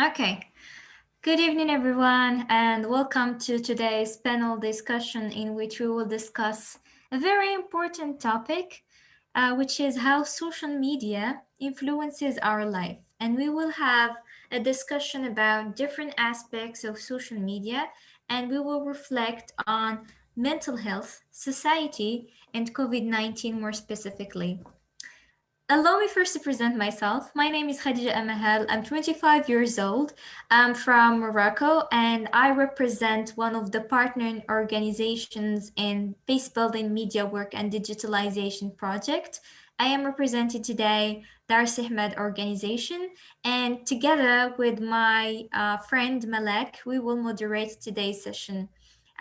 Okay. Good evening, everyone, and welcome to today's panel discussion in which we will discuss a very important topic, which is how social media influences our life. And we will have a discussion about different aspects of social media, and we will reflect on mental health, society, and COVID-19 more specifically. Allow me first to present myself. My name is Khadija Amahal. I'm 25 years old. I'm from Morocco and I represent one of the partnering organizations in peace building media work and digitalization project. I am representing today Dar Si Hmad organization, and together with my friend Malek, we will moderate today's session.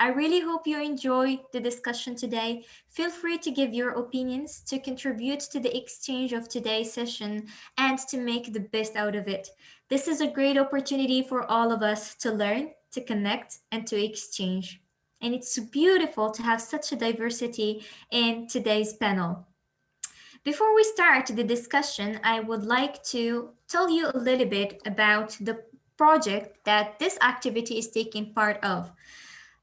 I really hope you enjoy the discussion today. Feel free to give your opinions, to contribute to the exchange of today's session, and to make the best out of it. This is a great opportunity for all of us to learn, to connect, and to exchange. And it's beautiful to have such a diversity in today's panel. Before we start the discussion, I would like to tell you a little bit about the project that this activity is taking part of.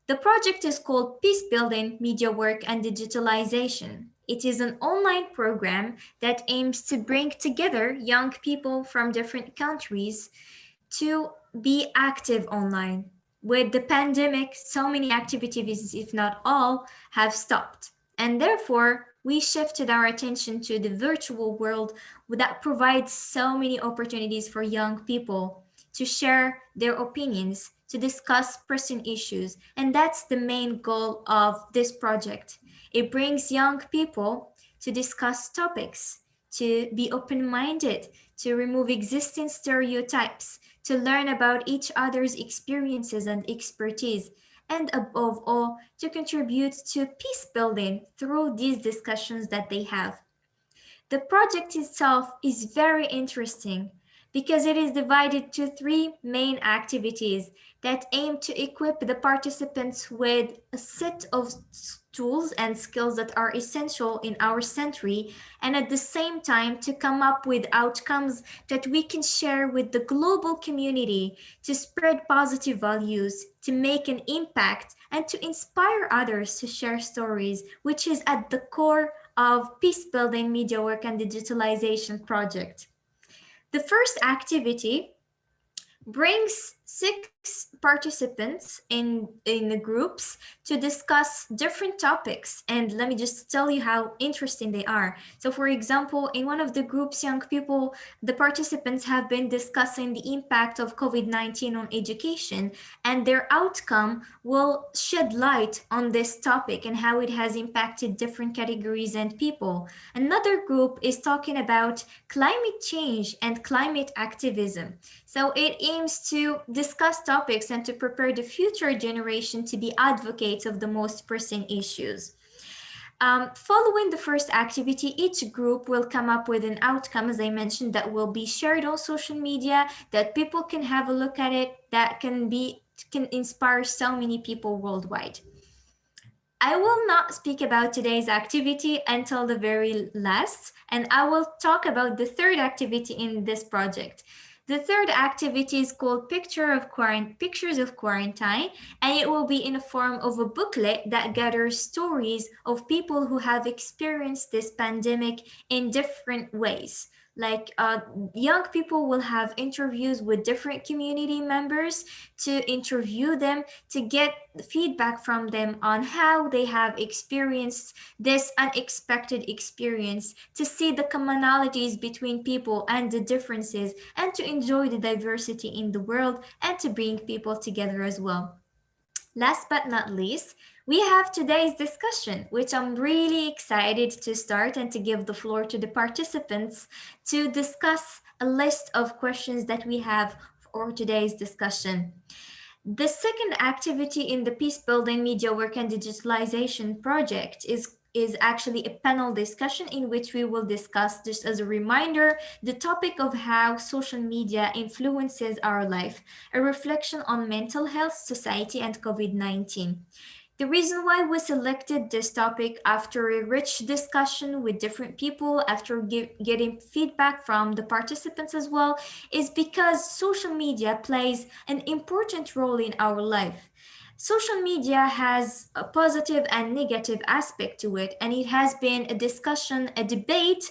The project is called Peace Building, Media Work and Digitalization. It is an online program that aims to bring together young people from different countries to be active online. With the pandemic, so many activities, if not all, have stopped. And therefore, we shifted our attention to the virtual world that provides so many opportunities for young people to share their opinions, to discuss pressing issues. And that's the main goal of this project. It brings young people to discuss topics, to be open-minded, to remove existing stereotypes, to learn about each other's experiences and expertise, and above all, to contribute to peace building through these discussions that they have. The project itself is very interesting because it is divided to three main activities that aim to equip the participants with a set of tools and skills that are essential in our century, and at the same time to come up with outcomes that we can share with the global community to spread positive values, to make an impact, and to inspire others to share stories, which is at the core of Peace Building Media Work and Digitalization project. The first activity brings 6 participants in the groups to discuss different topics, and let me just tell you how interesting they are. So for example, in one of the groups, young people, the participants have been discussing the impact of COVID-19 on education, and their outcome will shed light on this topic and how it has impacted different categories and people. Another group is talking about climate change and climate activism. So it aims to discuss topics and to prepare the future generation to be advocates of the most pressing issues. Following the first activity, each group will come up with an outcome, as I mentioned, that will be shared on social media, that people can have a look at it, that can inspire so many people worldwide. I will not speak about today's activity until the very last, and I will talk about the third activity in this project. The third activity is called Pictures of Quarantine, and it will be in the form of a booklet that gathers stories of people who have experienced this pandemic in different ways. Like young people will have interviews with different community members to interview them, to get feedback from them on how they have experienced this unexpected experience, to see the commonalities between people and the differences, and to enjoy the diversity in the world and to bring people together as well. Last but not least, we have today's discussion, which I'm really excited to start and to give the floor to the participants to discuss a list of questions that we have for today's discussion. The second activity in the Peace Building Media Work and Digitalization project is actually a panel discussion in which we will discuss, just as a reminder, the topic of how social media influences our life, a reflection on mental health, society, and COVID-19. The reason why we selected this topic after a rich discussion with different people, after getting feedback from the participants as well, is because social media plays an important role in our life. Social media has a positive and negative aspect to it, and it has been a discussion, a debate,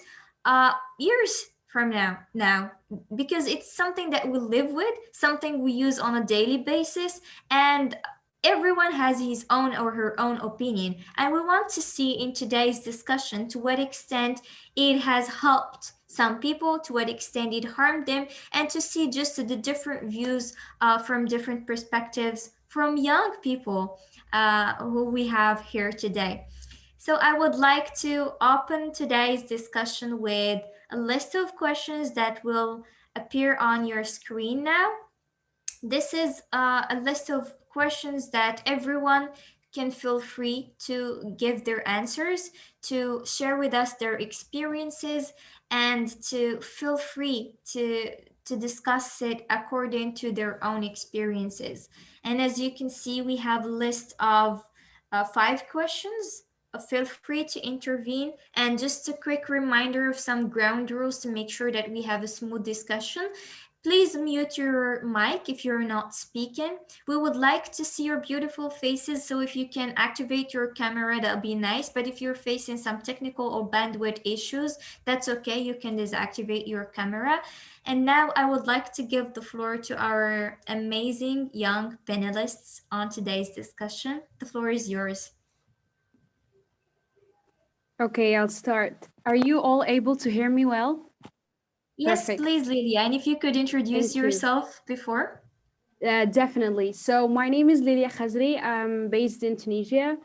years from now, because it's something that we live with, something we use on a daily basis, and everyone has his own or her own opinion. And we want to see in today's discussion to what extent it has helped some people, to what extent it harmed them, and to see just the different views from different perspectives from young people who we have here today. So I would like to open today's discussion with a list of questions that will appear on your screen now. This is a list of questions that everyone can feel free to give their answers, to share with us their experiences, and to feel free to discuss it according to their own experiences. And as you can see, we have a list of 5 questions. Feel free to intervene. And just a quick reminder of some ground rules to make sure that we have a smooth discussion. Please mute your mic if you're not speaking. We would like to see your beautiful faces, so if you can activate your camera, that'll be nice. But if you're facing some technical or bandwidth issues, that's okay. You can deactivate your camera. And now I would like to give the floor to our amazing young panelists on today's discussion. The floor is yours. Okay, I'll start. Are you all able to hear me well? Yes, Perfect. please, Lydia. And if you could introduce yourself before. Definitely. So my name is Lydia Khazri. I'm based in Tunisia,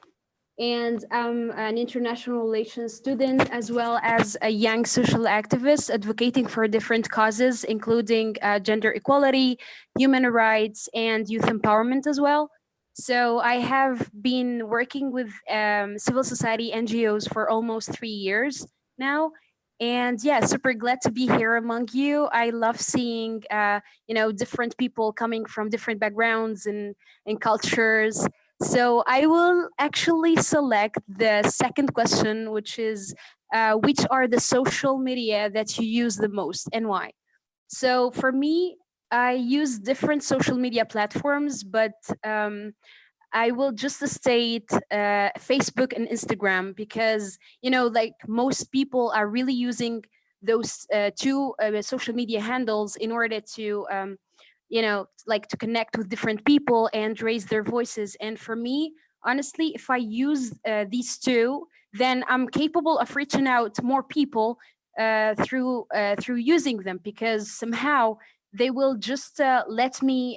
and I'm an international relations student as well as a young social activist advocating for different causes, including gender equality, human rights, and youth empowerment as well. So I have been working with civil society NGOs for almost 3 years now. And yeah, super glad to be here among you. I love seeing, different people coming from different backgrounds and cultures. So I will actually select the second question, which is which are the social media that you use the most and why? So for me, I use different social media platforms, but I will just state Facebook and Instagram because, like most people are really using those two social media handles in order to like to connect with different people and raise their voices. And for me, honestly, if I use these two, then I'm capable of reaching out more people through using them, because somehow they will just let me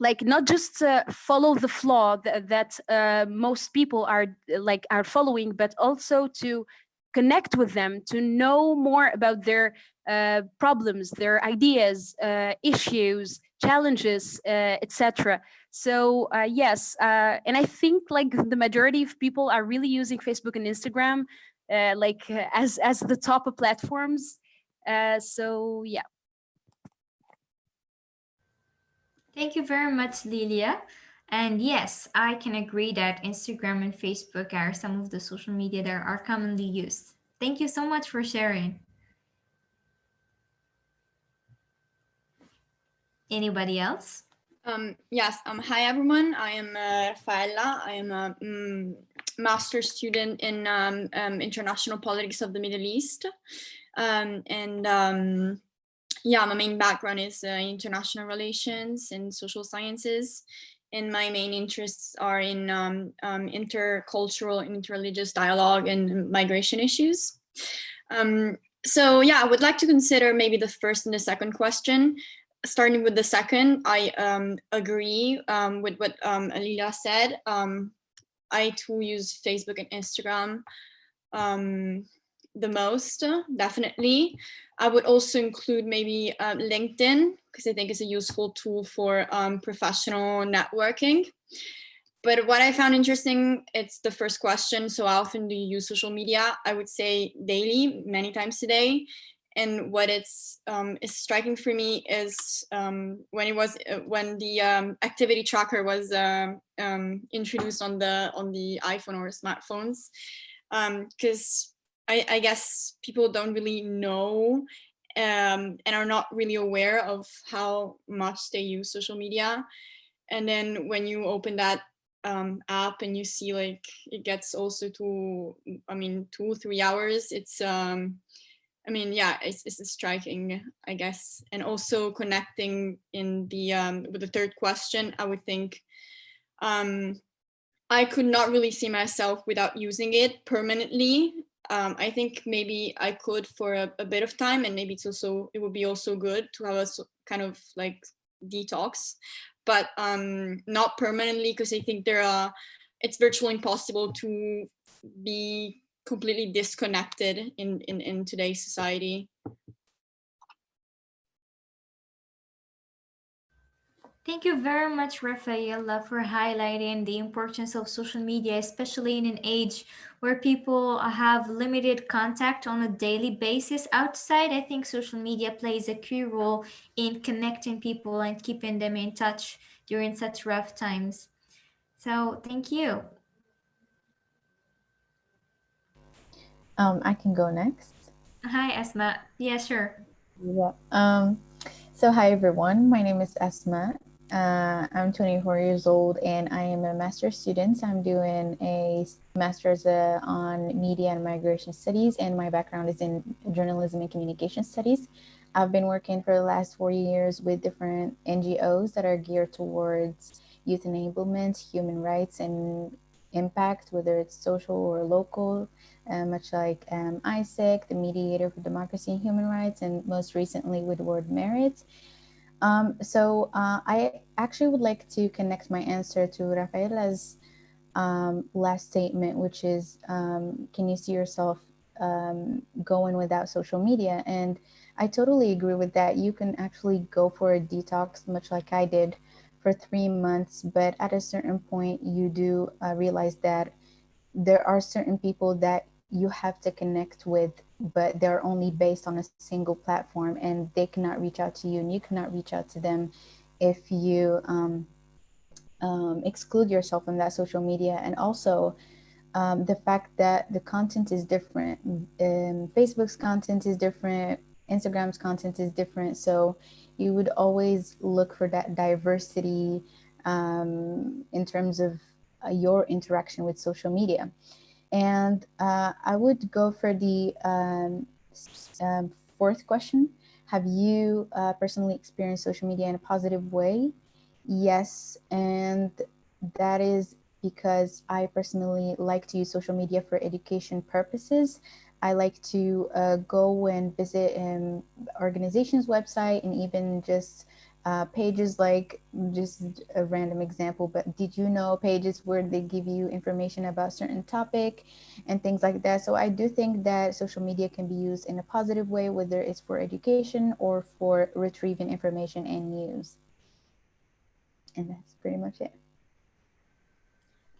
like not just follow the flaw that most people are following, but also to connect with them, to know more about their problems, their ideas, issues, challenges, etc. So yes, and I think like the majority of people are really using Facebook and Instagram as the top of platforms. So yeah. Thank you very much, Lilia. And yes, I can agree that Instagram and Facebook are some of the social media that are commonly used. Thank you so much for sharing. Anybody else? Yes. Hi, everyone. I am Rafaela. I am a master's student in international politics of the Middle East. Yeah, my main background is international relations and social sciences. And my main interests are in intercultural and interreligious dialogue and migration issues. So yeah, I would like to consider maybe the first and the second question. Starting with the second, I agree with what Alila said. I too use Facebook and Instagram the most, definitely. I would also include maybe LinkedIn, because I think it's a useful tool for professional networking. But what I found interesting, it's the first question. So how often do you use social media? I would say daily, many times a day. And what is striking for me is when the activity tracker was introduced on the iPhone or smartphones, because I guess people don't really know and are not really aware of how much they use social media. And then when you open that app and you see like it gets also to 2-3 hours, it's it's striking, I guess. And also connecting in the with the third question, I would think I could not really see myself without using it permanently. I think maybe I could for a bit of time, and maybe it would be also good to have a kind of like detox, but not permanently, because I think it's virtually impossible to be completely disconnected in today's society. Thank you very much, Rafaela, for highlighting the importance of social media, especially in an age where people have limited contact on a daily basis outside. I think social media plays a key role in connecting people and keeping them in touch during such rough times. So, thank you. I can go next. Hi, Asma. Yeah, sure. Yeah. So hi everyone. My name is Asma. I'm 24 years old and I am a master's student. I'm doing a master's on media and migration studies, and my background is in journalism and communication studies. I've been working for the last 4 years with different NGOs that are geared towards youth enablement, human rights, and impact, whether it's social or local, much like ISEC, the Mediator for Democracy and Human Rights, and most recently with Word Merit. I actually would like to connect my answer to Rafaela's last statement, which is, can you see yourself going without social media? And I totally agree with that. You can actually go for a detox, much like I did, for 3 months, but at a certain point, you do realize that there are certain people that you have to connect with, but they're only based on a single platform, and they cannot reach out to you, and you cannot reach out to them if you exclude yourself from that social media. And also the fact that the content is different. Facebook's content is different, Instagram's content is different, so you would always look for that diversity in terms of your interaction with social media. And I would go for the fourth question. Have you personally experienced social media in a positive way? Yes, and that is because I personally like to use social media for education purposes. I like to go and visit organizations' website, and even just pages, like, just a random example, but did you know pages where they give you information about certain topic and things like that. So I do think that social media can be used in a positive way, whether it's for education or for retrieving information and news. And that's pretty much it.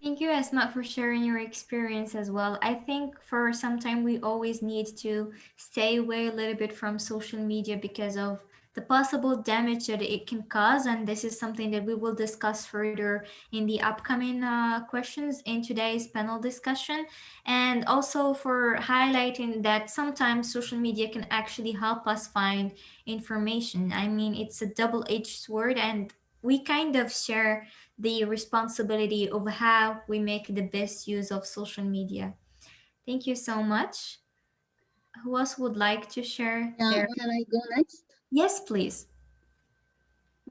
Thank you, Asma, for sharing your experience as well. I think for some time we always need to stay away a little bit from social media because of the possible damage that it can cause. And this is something that we will discuss further in the upcoming questions in today's panel discussion. And also for highlighting that sometimes social media can actually help us find information. I mean, it's a double-edged sword, and we kind of share the responsibility of how we make the best use of social media. Thank you so much. Who else would like to share their? Can I go next? Yes, please.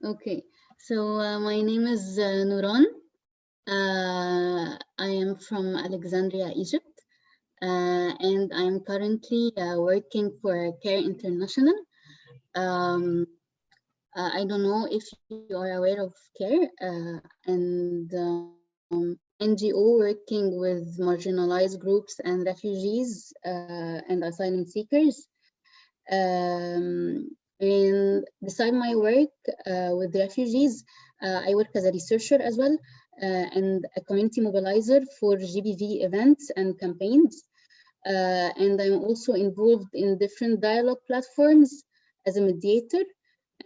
Okay, so my name is Nuran. I am from Alexandria, Egypt, and I'm currently working for Care International. I don't know if you are aware of Care, and NGO working with marginalized groups and refugees and asylum seekers. And beside my work with refugees, I work as a researcher as well, and a community mobilizer for GBV events and campaigns. And I'm also involved in different dialogue platforms as a mediator.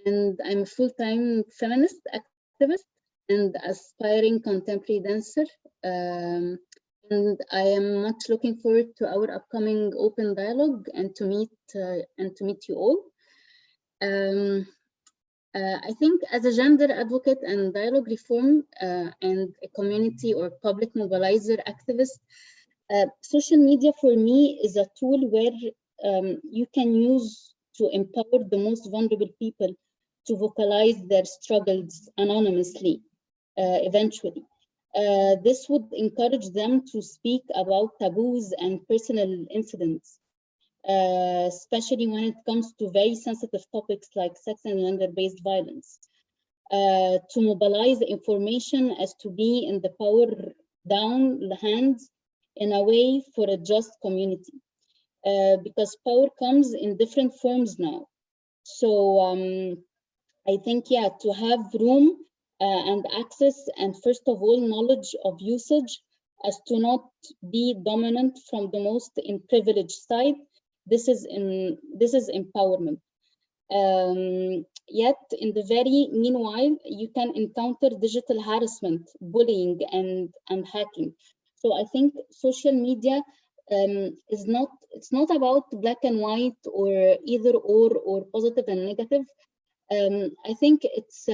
And I'm a full-time feminist activist and aspiring contemporary dancer. And I am much looking forward to our upcoming open dialogue and to meet you all. I think as a gender advocate and dialogue reform and a community or public mobilizer activist, social media for me is a tool where you can use to empower the most vulnerable people to vocalize their struggles anonymously, eventually. This would encourage them to speak about taboos and personal incidents, especially when it comes to very sensitive topics like sex and gender-based violence. To mobilize information as to be in the power down the hands in a way for a just community, because power comes in different forms now. So I think, yeah, to have room and access, and first of all, knowledge of usage as to not be dominant from the most in privileged side. This is empowerment. Yet, in the very meanwhile, you can encounter digital harassment, bullying, and hacking. So I think social media it's not about black and white or either or positive and negative. I think it's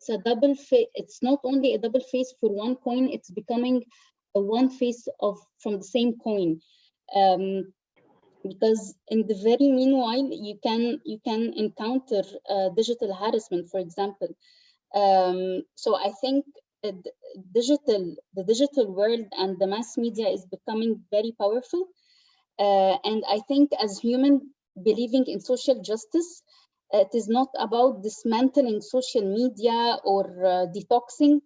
a double face. It's not only a double face for one coin. It's becoming a one face from the same coin. Because in the very meanwhile, you can encounter digital harassment, for example. So I think the digital world and the mass media is becoming very powerful. And I think as human believing in social justice, it is not about dismantling social media or detoxing.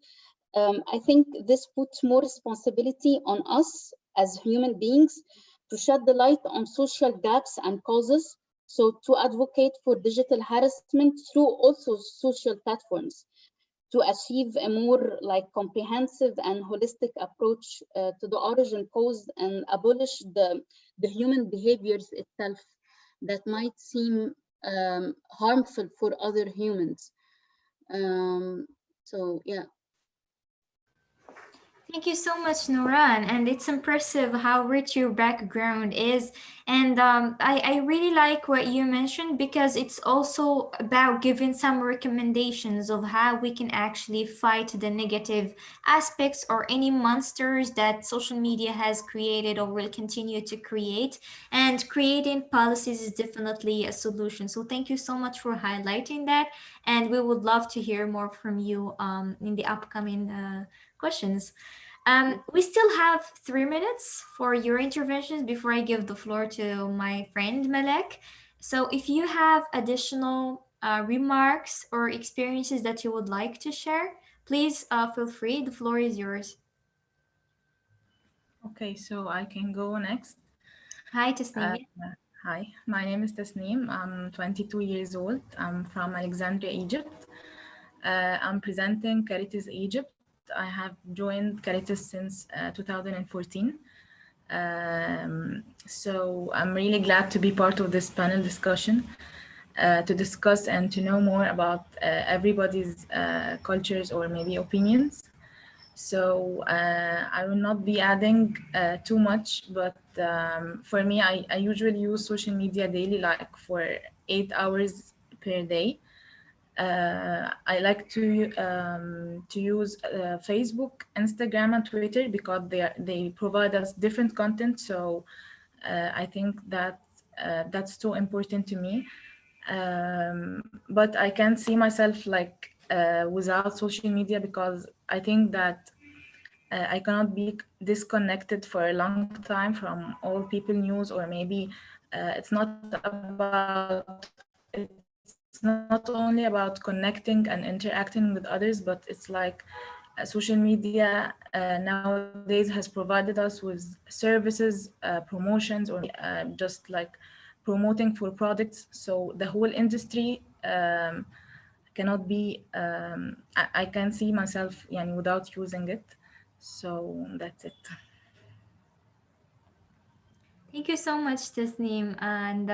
I think this puts more responsibility on us as human beings to shed the light on social gaps and causes. So to advocate for digital harassment through also social platforms, to achieve a more comprehensive and holistic approach to the origin cause and abolish the human behaviors itself that might seem harmful for other humans. So yeah. Thank you so much, Nuran. And it's impressive how rich your background is. And I really like what you mentioned, because it's also about giving some recommendations of how we can actually fight the negative aspects or any monsters that social media has created or will continue to create. And creating policies is definitely a solution. So thank you so much for highlighting that. And we would love to hear more from you in the upcoming questions. We still have 3 minutes for your interventions before I give the floor to my friend Malek. So if you have additional remarks or experiences that you would like to share, please feel free. The floor is yours. Okay, so I can go next. Hi, Tasneem. Hi, my name is Tasneem. I'm 22 years old. I'm from Alexandria, Egypt. I'm presenting Caritas Egypt. I have joined Caritas since 2014. So I'm really glad to be part of this panel discussion to discuss and to know more about everybody's cultures or maybe opinions. So I will not be adding too much, but for me, I usually use social media daily, like for 8 hours per day. I like to use Facebook, Instagram, and Twitter because they provide us different content. So I think that that's so important to me. But I can't see myself without social media, because I think that I cannot be disconnected for a long time from all people news, or maybe it's not only about connecting and interacting with others, but it's like social media nowadays has provided us with services, promotions, or just like promoting for products. So the whole industry cannot be, I can see myself without using it. So that's it. Thank you so much, Tasneem. And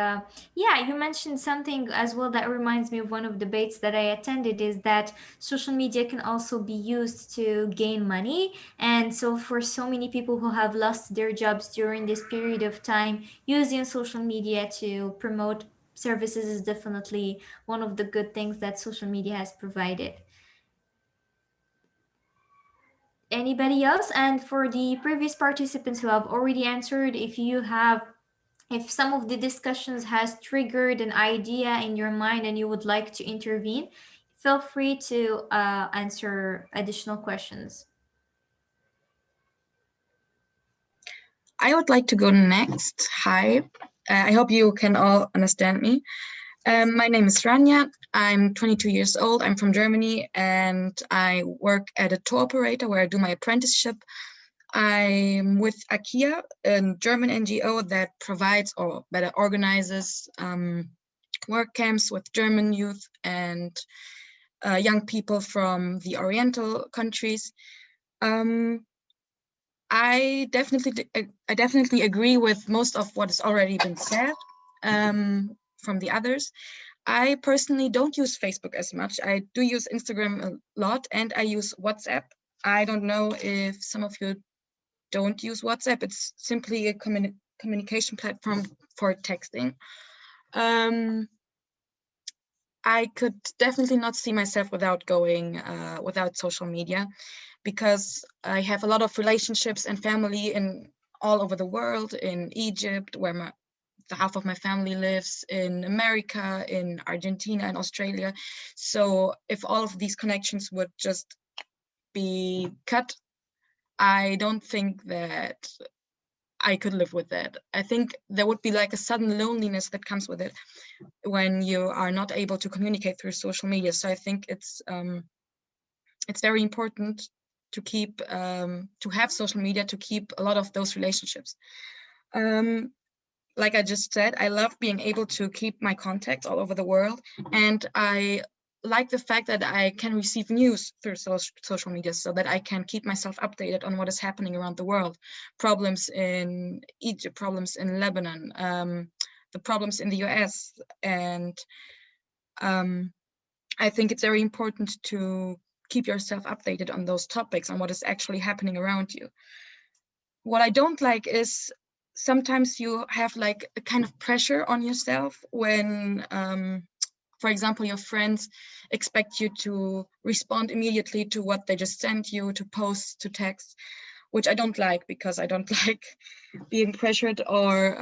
yeah, you mentioned something as well that reminds me of one of the debates that I attended, is that social media can also be used to gain money. And so for so many people who have lost their jobs during this period of time, using social media to promote services is definitely one of the good things that social media has provided. Anybody else? And for the previous participants who have already answered, if some of the discussions has triggered an idea in your mind and you would like to intervene, feel free to answer additional questions. I would like to go next. Hi, I hope you can all understand me. My name is Rania. I'm 22 years old. I'm from Germany, and I work at a tour operator where I do my apprenticeship. I'm with Akija, a German NGO that provides or better organizes work camps with German youth and young people from the Oriental countries. I definitely agree with most of what has already been said from the others. I personally don't use Facebook as much. I do use Instagram a lot, and I use WhatsApp. I don't know if some of you don't use WhatsApp. It's simply a communication platform for texting. I could definitely not see myself without without social media, because I have a lot of relationships and family in all over the world, in Egypt, where the half of my family lives, in America, in Argentina and Australia. So if all of these connections would just be cut, I don't think that I could live with that. I think there would be like a sudden loneliness that comes with it when you are not able to communicate through social media. So I think it's very important to keep to have social media to keep a lot of those relationships. Like I just said, I love being able to keep my contacts all over the world, and I like the fact that I can receive news through social media, so that I can keep myself updated on what is happening around the world. Problems in Egypt, problems in Lebanon, the problems in the US, and I think it's very important to keep yourself updated on those topics, on what is actually happening around you. What I don't like is sometimes you have like a kind of pressure on yourself when, for example, your friends expect you to respond immediately to what they just sent you, to post, to text, which I don't like, because I don't like being pressured. Or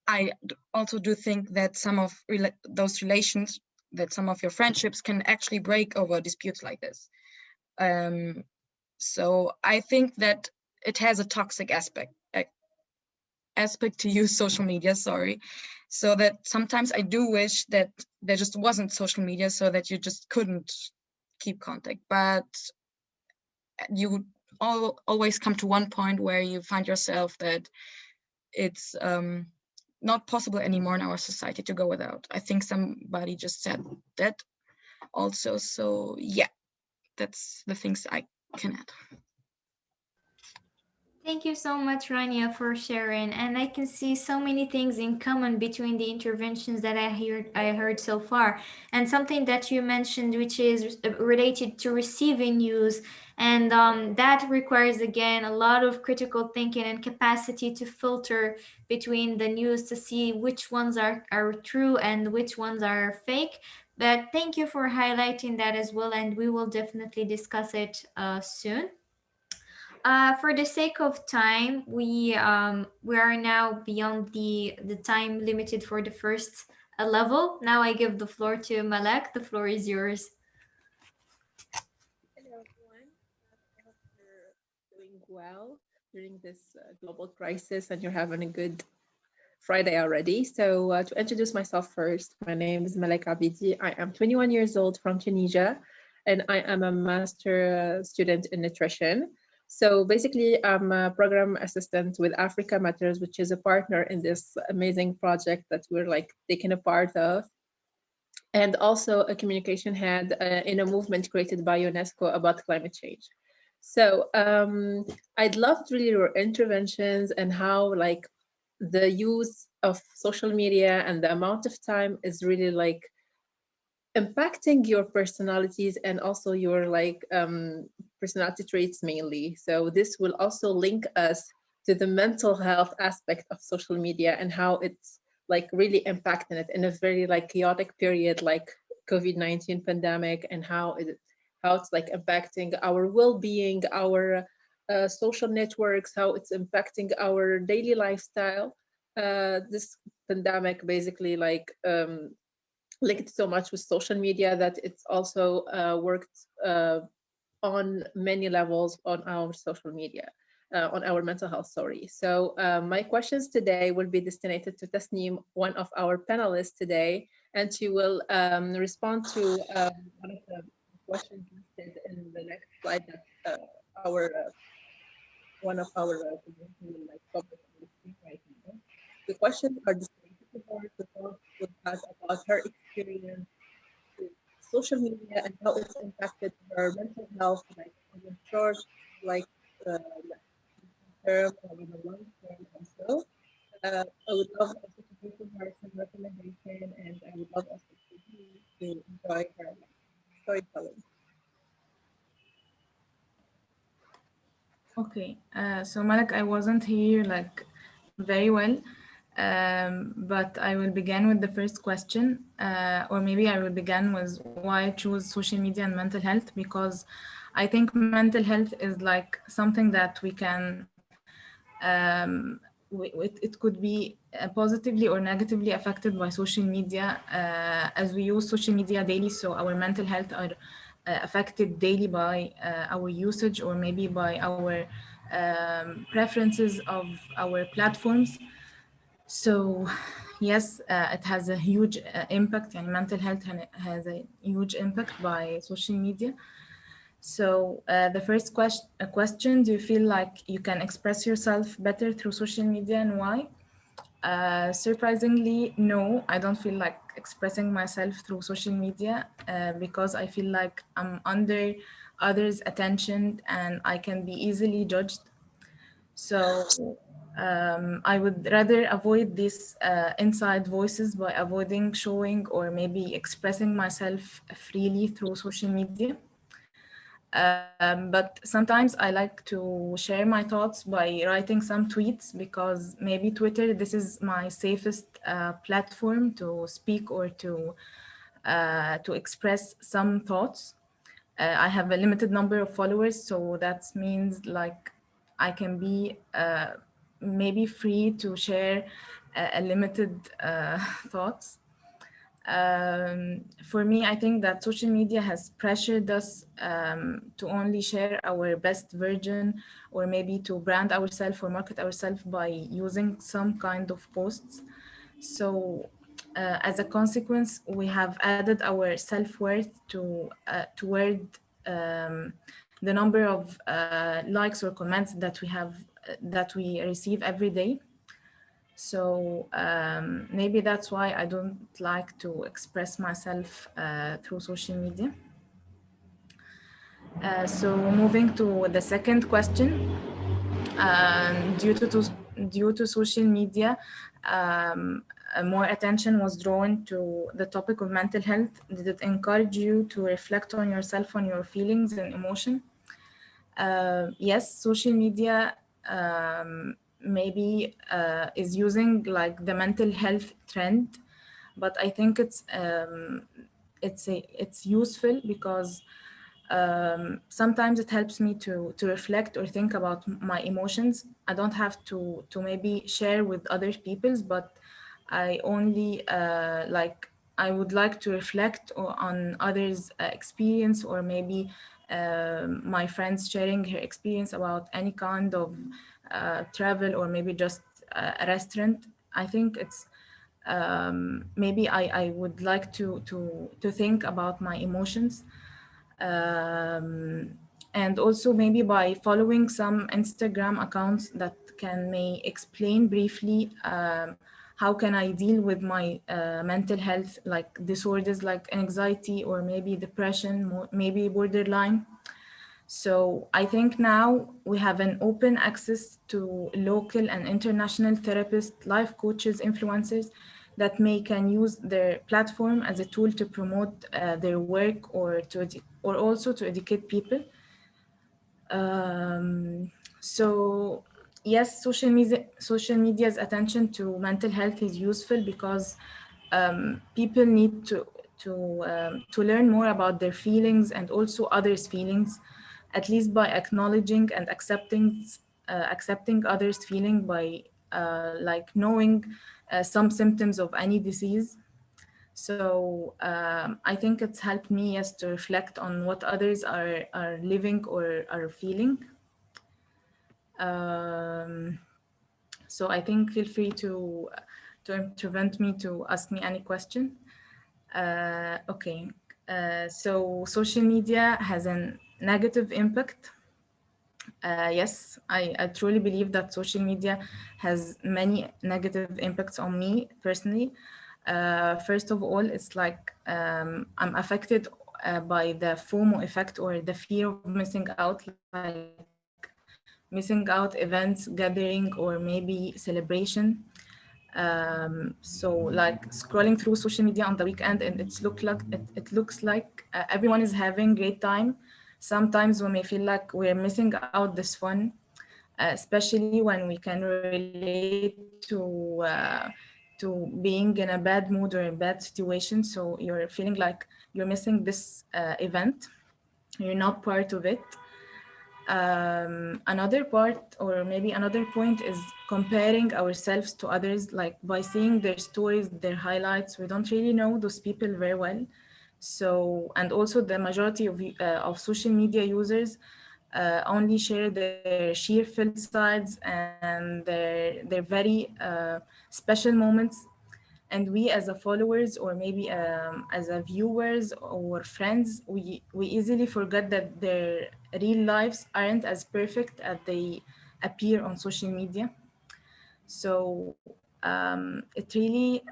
I also do think that some of those relations, that some of your friendships can actually break over disputes like this. So I think that it has a toxic aspect to use social media, so that sometimes I do wish that there just wasn't social media, so that you just couldn't keep contact. But you always come to one point where you find yourself that it's not possible anymore in our society to go without. I think somebody just said that also. So yeah, that's the things I can add. Thank you so much, Rania, for sharing. And I can see so many things in common between the interventions that I heard so far. And something that you mentioned, which is related to receiving news, and that requires again a lot of critical thinking and capacity to filter between the news to see which ones are true and which ones are fake. But thank you for highlighting that as well, and we will definitely discuss it soon. For the sake of time, we are now beyond the time limited for the first level. Now I give the floor to Malek. The floor is yours. Hello, everyone. I hope you're doing well during this global crisis and you're having a good Friday already. So to introduce myself first, my name is Malek Abidi. I am 21 years old from Tunisia, and I am a master student in nutrition. So basically, I'm a program assistant with Africa Matters, which is a partner in this amazing project that we're like taking a part of, and also a communication head in a movement created by UNESCO about climate change. So I'd love really your interventions and how like the use of social media and the amount of time is really like impacting your personalities and also your like personality traits mainly. So this will also link us to the mental health aspect of social media and how it's like really impacting it in a very like chaotic period like COVID-19 pandemic, and how it's like impacting our well-being, our social networks, how it's impacting our daily lifestyle. This pandemic basically like linked so much with social media that it's also worked on many levels on our social media, on our mental health, sorry. So my questions today will be destined to Tasneem, one of our panelists today, and she will respond to one of the questions listed in the next slide that our one of our students will like publish on the screen right now. The questions are destined to her to talk with us about her experience with social media and how it's impacted her mental health, like in the short, like term or in the long term also. I would love also to hear from her some recommendation, and I would love also for you to enjoy her storytelling. Okay, so Malek, I wasn't here like very well, but I will begin with the first question, or maybe I will begin with why I choose social media and mental health, because I think mental health is like something that we can, it could be positively or negatively affected by social media as we use social media daily. So our mental health are affected daily by our usage, or maybe by our preferences of our platforms. So yes, it has a huge impact, and mental health has a huge impact by social media. So the first question, do you feel like you can express yourself better through social media, and why? Surprisingly, no, I don't feel like expressing myself through social media because I feel like I'm under others' attention and I can be easily judged. So I would rather avoid these inside voices by avoiding showing or maybe expressing myself freely through social media. But sometimes I like to share my thoughts by writing some tweets, because maybe Twitter, this is my safest platform to speak or to express some thoughts. I have a limited number of followers, so that means like I can be maybe free to share a limited thoughts. For me, I think that social media has pressured us to only share our best version, or maybe to brand ourselves or market ourselves by using some kind of posts. So as a consequence, we have added our self-worth toward the number of likes or comments that we have that we receive every day. So maybe that's why I don't like to express myself through social media. So moving to the second question, due to social media, more attention was drawn to the topic of mental health. Did it encourage you to reflect on yourself, on your feelings and emotion? Yes, social media maybe is using like the mental health trend, but I think it's useful because sometimes it helps me to reflect or think about my emotions. I don't have to maybe share with other people's, but I only like I would like to reflect on others' experience, or maybe my friends sharing her experience about any kind of travel, or maybe just a restaurant. I think it's maybe I would like to think about my emotions, and also maybe by following some Instagram accounts that can may explain briefly how can I deal with my mental health, like disorders like anxiety or maybe depression, maybe borderline. So I think now we have an open access to local and international therapists, life coaches, influencers that can use their platform as a tool to promote their work or or also to educate people. So yes, social media's attention to mental health is useful because people need to learn more about their feelings and also others' feelings, at least by acknowledging and accepting others' feeling by like knowing some symptoms of any disease. So I think it's helped me, yes, to reflect on what others are living or are feeling. Um, so I think feel free to intervene me to ask me any question. Okay, so social media has a negative impact. Yes, I truly believe that social media has many negative impacts on me personally. First of all, it's like I'm affected by the FOMO effect or the fear of missing out, like missing out events, gathering, or maybe celebration. So like scrolling through social media on the weekend and it looks like everyone is having great time. Sometimes we may feel like we're missing out this fun, especially when we can relate to being in a bad mood or a bad situation. So you're feeling like you're missing this event. You're not part of it. Another part or maybe another point is comparing ourselves to others, like by seeing their stories, their highlights. We don't really know those people very well. So, and also the majority of social media users only share their sheer filled sides and their very special moments. And we as a followers or maybe as a viewers or friends, we easily forget that their real lives aren't as perfect as they appear on social media. So it really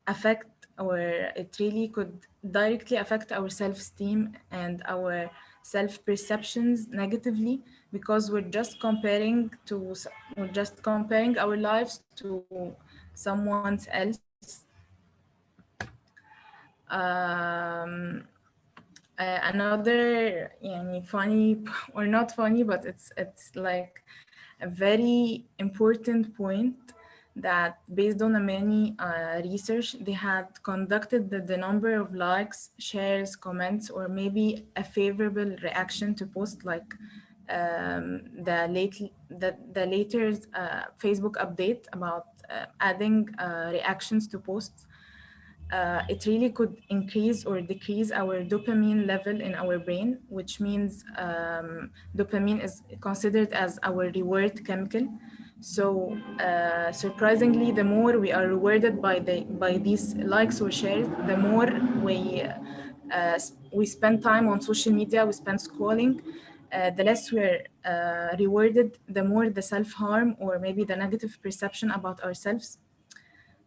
affect or it really could directly affect our self-esteem and our self-perceptions negatively, because we're just comparing our lives to someone else. um, Another funny or not funny, but it's like a very important point that based on a many research they had conducted the number of likes, shares, comments, or maybe a favorable reaction to post, like the later Facebook update about adding reactions to posts. It really could increase or decrease our dopamine level in our brain, which means dopamine is considered as our reward chemical. So surprisingly, the more we are rewarded by these likes or shares, the more we spend time on social media, we spend scrolling. The less we're rewarded, the more the self-harm or maybe the negative perception about ourselves.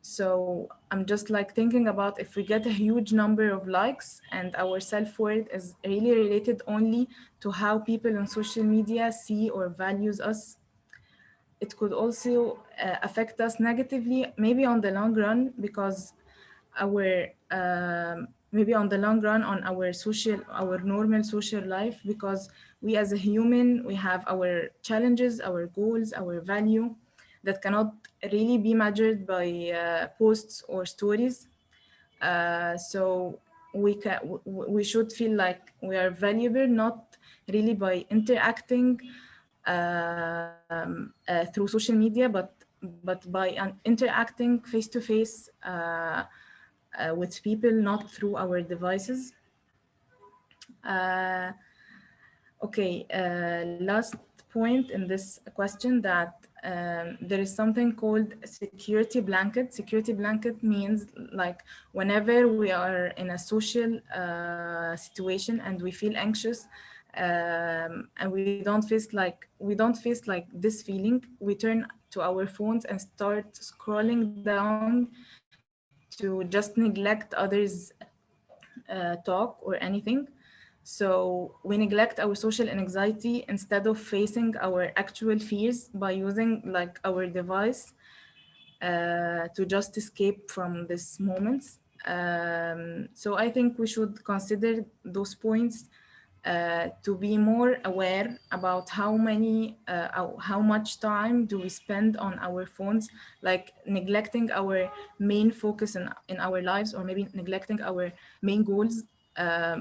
So I'm just like thinking about if we get a huge number of likes and our self-worth is really related only to how people on social media see or values us, it could also affect us negatively, maybe on the long run, because our maybe on the long run on our normal social life, because we as a human, we have our challenges, our goals, our value that cannot really be measured by posts or stories. So we should feel like we are valuable, not really by interacting through social media, but by interacting face to face with people, not through our devices. Uh, okay, last point in this question, that there is something called security blanket. Security blanket means like whenever we are in a social situation and we feel anxious, and we don't face like this feeling, we turn to our phones and start scrolling down to just neglect others talk or anything. So we neglect our social anxiety instead of facing our actual fears by using like our device to just escape from this moments. So I think we should consider those points to be more aware about how much time do we spend on our phones, like neglecting our main focus in our lives, or maybe neglecting our main goals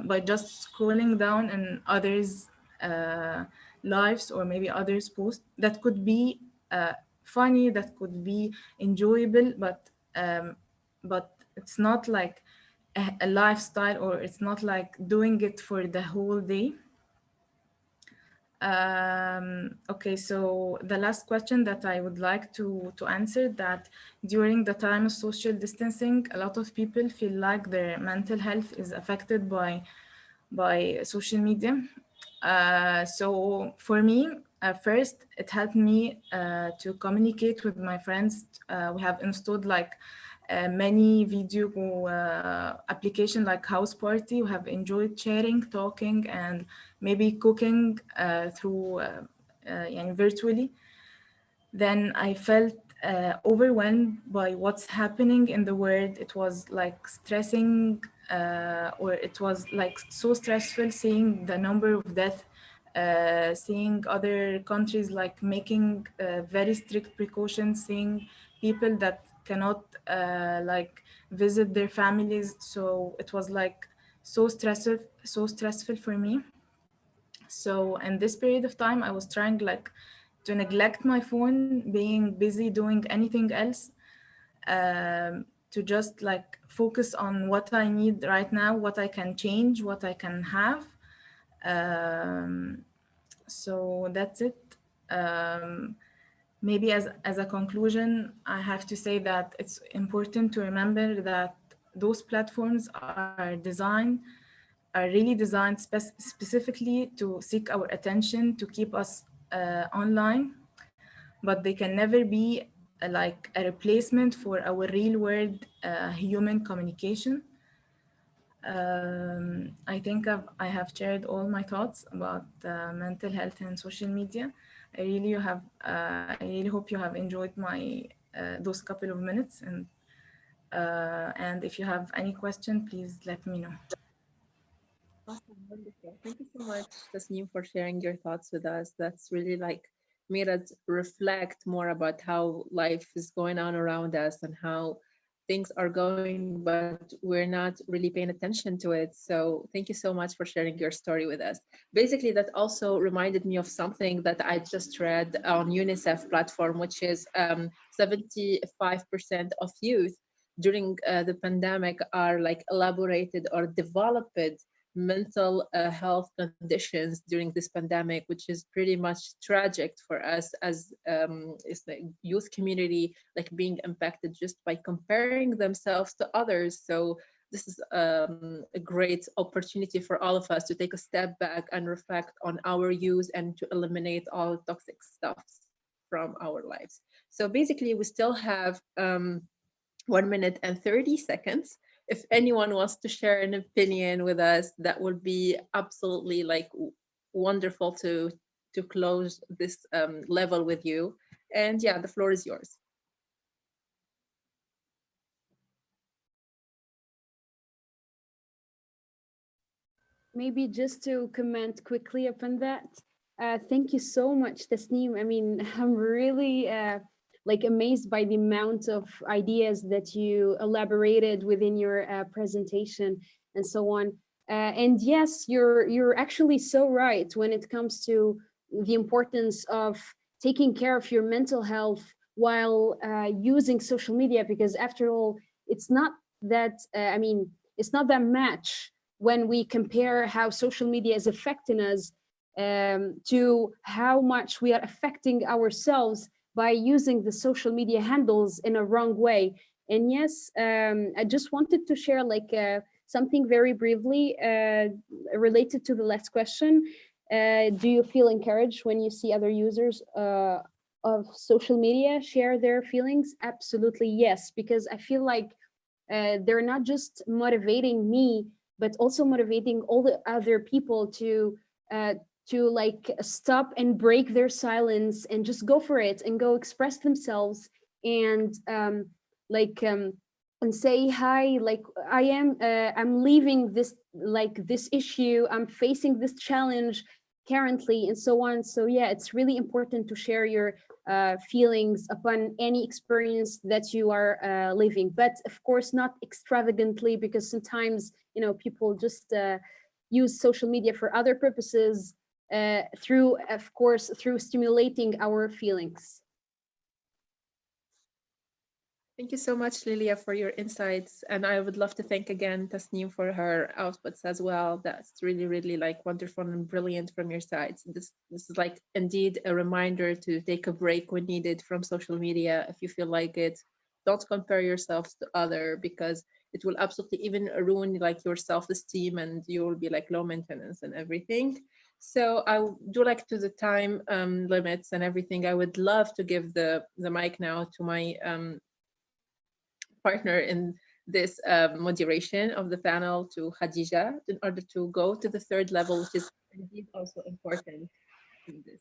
by just scrolling down in others lives, or maybe others posts that could be funny, that could be enjoyable, but it's not like a lifestyle, or it's not like doing it for the whole day. Okay, so the last question that I would like to answer, that during the time of social distancing, a lot of people feel like their mental health is affected by social media. So for me, first, it helped me to communicate with my friends. We have installed like many video application like House Party. We have enjoyed sharing, talking, and maybe cooking through virtually. Then I felt overwhelmed by what's happening in the world. It was like stressing, or it was like so stressful seeing the number of deaths, seeing other countries like making very strict precautions, seeing people that cannot like visit their families. So it was like so stressful for me. So in this period of time, I was trying like to neglect my phone, being busy doing anything else, to just like focus on what I need right now, what I can change, what I can have. Um, so that's it. Um, Maybe as a conclusion, I have to say that it's important to remember that those platforms are really designed specifically to seek our attention, to keep us online, but they can never be like a replacement for our real world human communication. I think I have shared all my thoughts about mental health and social media. I really hope you have enjoyed my those couple of minutes, and if you have any question, please let me know. Awesome, wonderful. Thank you so much, Tasneem, for sharing your thoughts with us. That's really like made us reflect more about how life is going on around us and how things are going, but we're not really paying attention to it. So thank you so much for sharing your story with us. Basically, that also reminded me of something that I just read on UNICEF platform, which is 75% of youth during the pandemic are like elaborated or developed mental health conditions during this pandemic, which is pretty much tragic for us as is the youth community, like being impacted just by comparing themselves to others. So this is a great opportunity for all of us to take a step back and reflect on our use and to eliminate all toxic stuffs from our lives. So basically, we still have 1 minute and 30 seconds. If anyone wants to share an opinion with us, that would be absolutely like wonderful to close this level with you. And yeah, the floor is yours. Maybe just to comment quickly upon that. Thank you so much, Tasneem. I mean, I'm really like amazed by the amount of ideas that you elaborated within your presentation and so on. And yes, you're actually so right when it comes to the importance of taking care of your mental health while using social media, because after all, it's not that I mean, it's not that much when we compare how social media is affecting us to how much we are affecting ourselves by using the social media handles in a wrong way. And yes, I just wanted to share like something very briefly related to the last question. Do you feel encouraged when you see other users of social media share their feelings? Absolutely yes, because I feel like they're not just motivating me but also motivating all the other people to like stop and break their silence and just go for it and go express themselves and like and say hi, like I'm leaving this, like this issue, I'm facing this challenge currently, and so on. So yeah, it's really important to share your feelings upon any experience that you are living, but of course not extravagantly, because sometimes, you know, people just use social media for other purposes, through, of course, through stimulating our feelings. Thank you so much, Lilia, for your insights. And I would love to thank again Tasneem for her outputs as well. That's really, really like wonderful and brilliant from your sides. This is like indeed a reminder to take a break when needed from social media if you feel like it. Don't compare yourselves to other, because it will absolutely even ruin like your self-esteem, and you will be like low maintenance and everything. So I do like to the time limits and everything. I would love to give the mic now to my partner in this moderation of the panel, to Khadija, in order to go to the third level, which is indeed also important in this.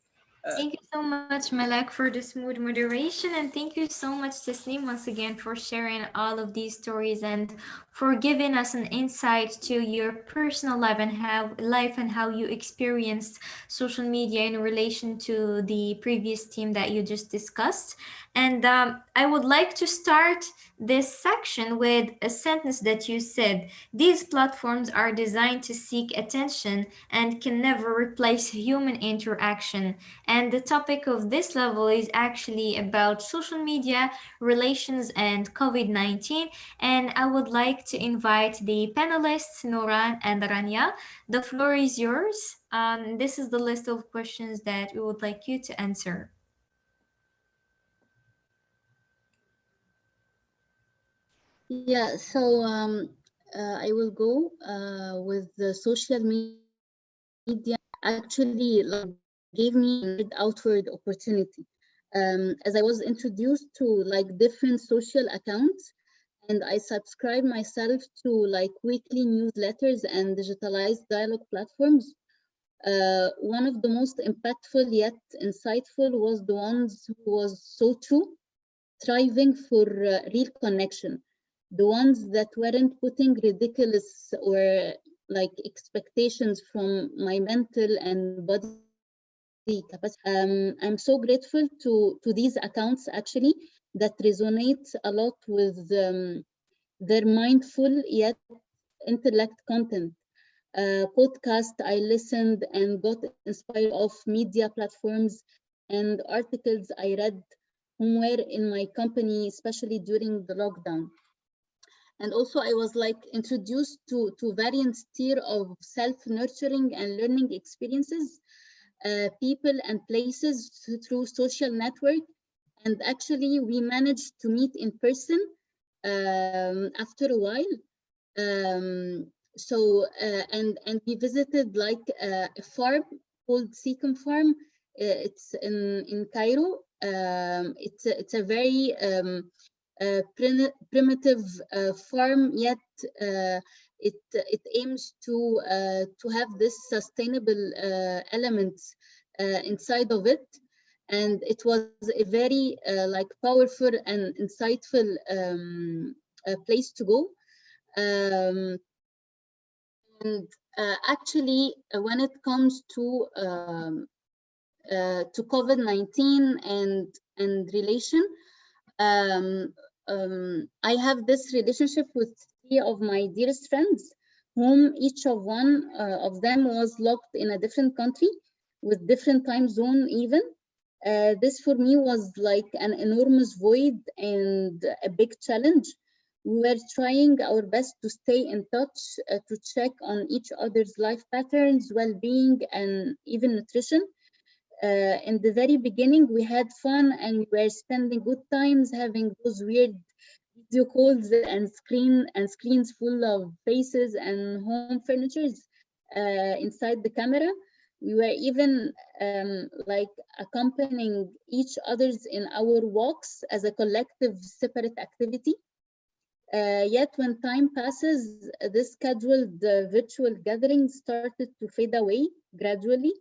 Thank you so much, Malek, for the smooth moderation. And thank you so much, Tasneem, once again, for sharing all of these stories and for giving us an insight to your personal life and how you experienced social media in relation to the previous theme that you just discussed. And I would like to start this section with a sentence that you said. These platforms are designed to seek attention and can never replace human interaction. And the topic of this level is actually about social media, relations, and COVID-19. And I would like to invite the panelists, Noran and Rania. The floor is yours. This is the list of questions that we would like you to answer. Yeah, so I will go with the social media. Actually, like, gave me an outward opportunity. As I was introduced to like different social accounts, and I subscribed myself to like weekly newsletters and digitalized dialogue platforms. One of the most impactful yet insightful was the ones who was so true, striving for real connection, the ones that weren't putting ridiculous or like expectations from my mental and body capacity. I'm so grateful to these accounts actually that resonate a lot with their mindful yet intellect content. Podcast I listened and got inspired of, media platforms and articles I read whom were in my company, especially during the lockdown. And also I was like introduced to various tier of self-nurturing and learning experiences, people and places through social network. And actually we managed to meet in person after a while. And we visited like a farm called Seacom Farm. It's in Cairo. It's a very primitive farm, yet it aims to have this sustainable elements inside of it. And it was a very like powerful and insightful place to go. And actually, when it comes to COVID-19 and relation, I have this relationship with three of my dearest friends, whom each of one of them was locked in a different country with different time zone even. This for me was like an enormous void and a big challenge. We were trying our best to stay in touch, to check on each other's life patterns, well-being, and even nutrition. In the very beginning, we had fun and we were spending good times having those weird video calls and screens full of faces and home furnitures inside the camera. We were even like accompanying each other's in our walks as a collective separate activity. Yet when time passes, this scheduled virtual gathering started to fade away gradually.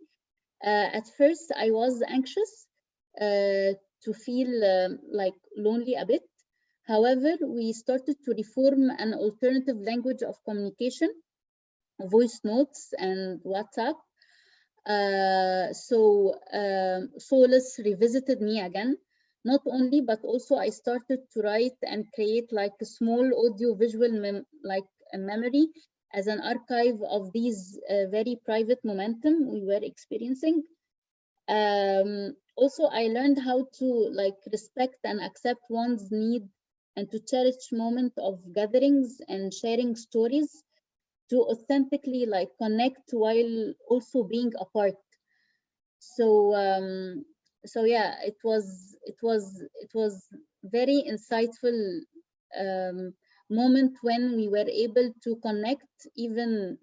At first, I was anxious to feel like lonely a bit. However, we started to reform an alternative language of communication, voice notes and WhatsApp. Solace revisited me again. Not only, but also I started to write and create like a small audio visual memory as an archive of these very private momentum we were experiencing. Also, I learned how to like respect and accept one's need and to cherish moment of gatherings and sharing stories to authentically like connect while also being apart. So yeah, it was very insightful moment when we were able to connect even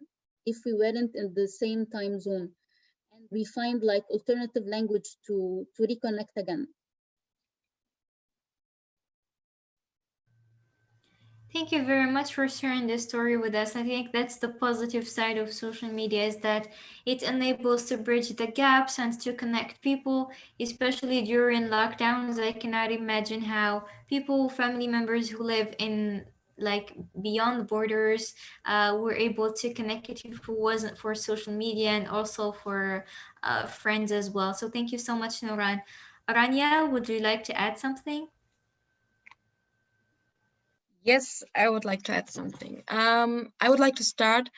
if we weren't in the same time zone, and we find like alternative language to reconnect again. Thank you very much for sharing this story with us. I think that's the positive side of social media, is that it enables to bridge the gaps and to connect people, especially during lockdowns. I cannot imagine how people, family members who live in like beyond borders, were able to connect if it wasn't for social media, and also for friends as well. So thank you so much, Nouran. Rania, would you like to add something? Yes, I would like to add something. I would like to start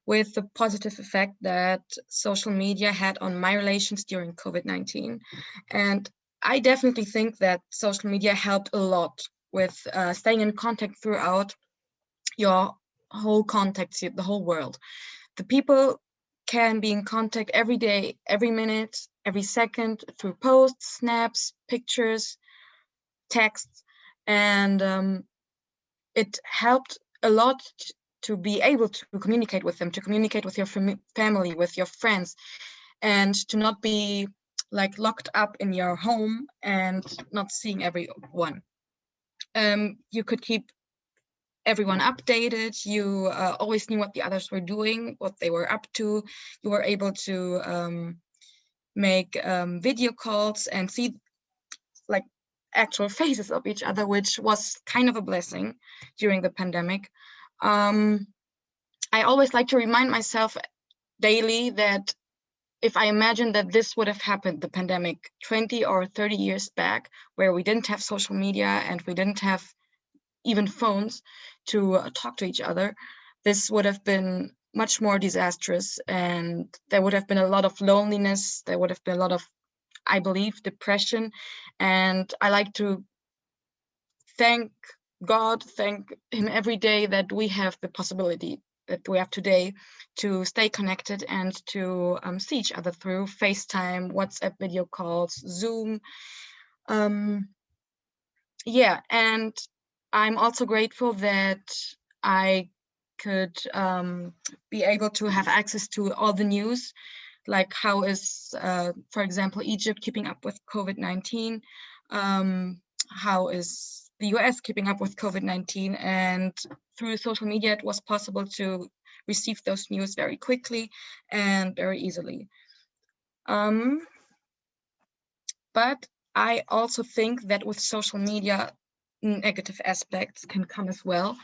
with the positive effect that social media had on my relations during COVID-19. And I definitely think that social media helped a lot with staying in contact throughout your whole contact, the whole world. The people can be in contact every day, every minute, every second through posts, snaps, pictures, texts, and it helped a lot to be able to communicate with them, to communicate with your family, with your friends, and to not be like locked up in your home and not seeing everyone. You could keep everyone updated. You always knew what the others were doing, what they were up to. You were able to make video calls and see like actual faces of each other, which was kind of a blessing during the pandemic. I always like to remind myself daily that if I imagine that this would have happened, the pandemic 20 or 30 years back, where we didn't have social media and we didn't have even phones to talk to each other, this would have been much more disastrous, and there would have been a lot of loneliness. There would have been a lot of, I believe, depression. And I like to thank God, thank him every day that we have the possibility that we have today to stay connected and to see each other through FaceTime, WhatsApp video calls, Zoom. Yeah, and I'm also grateful that I could be able to have access to all the news, like how is, for example, Egypt keeping up with COVID-19, how is the US keeping up with COVID-19, and through social media it was possible to receive those news very quickly and very easily. But I also think that with social media, negative aspects can come as well,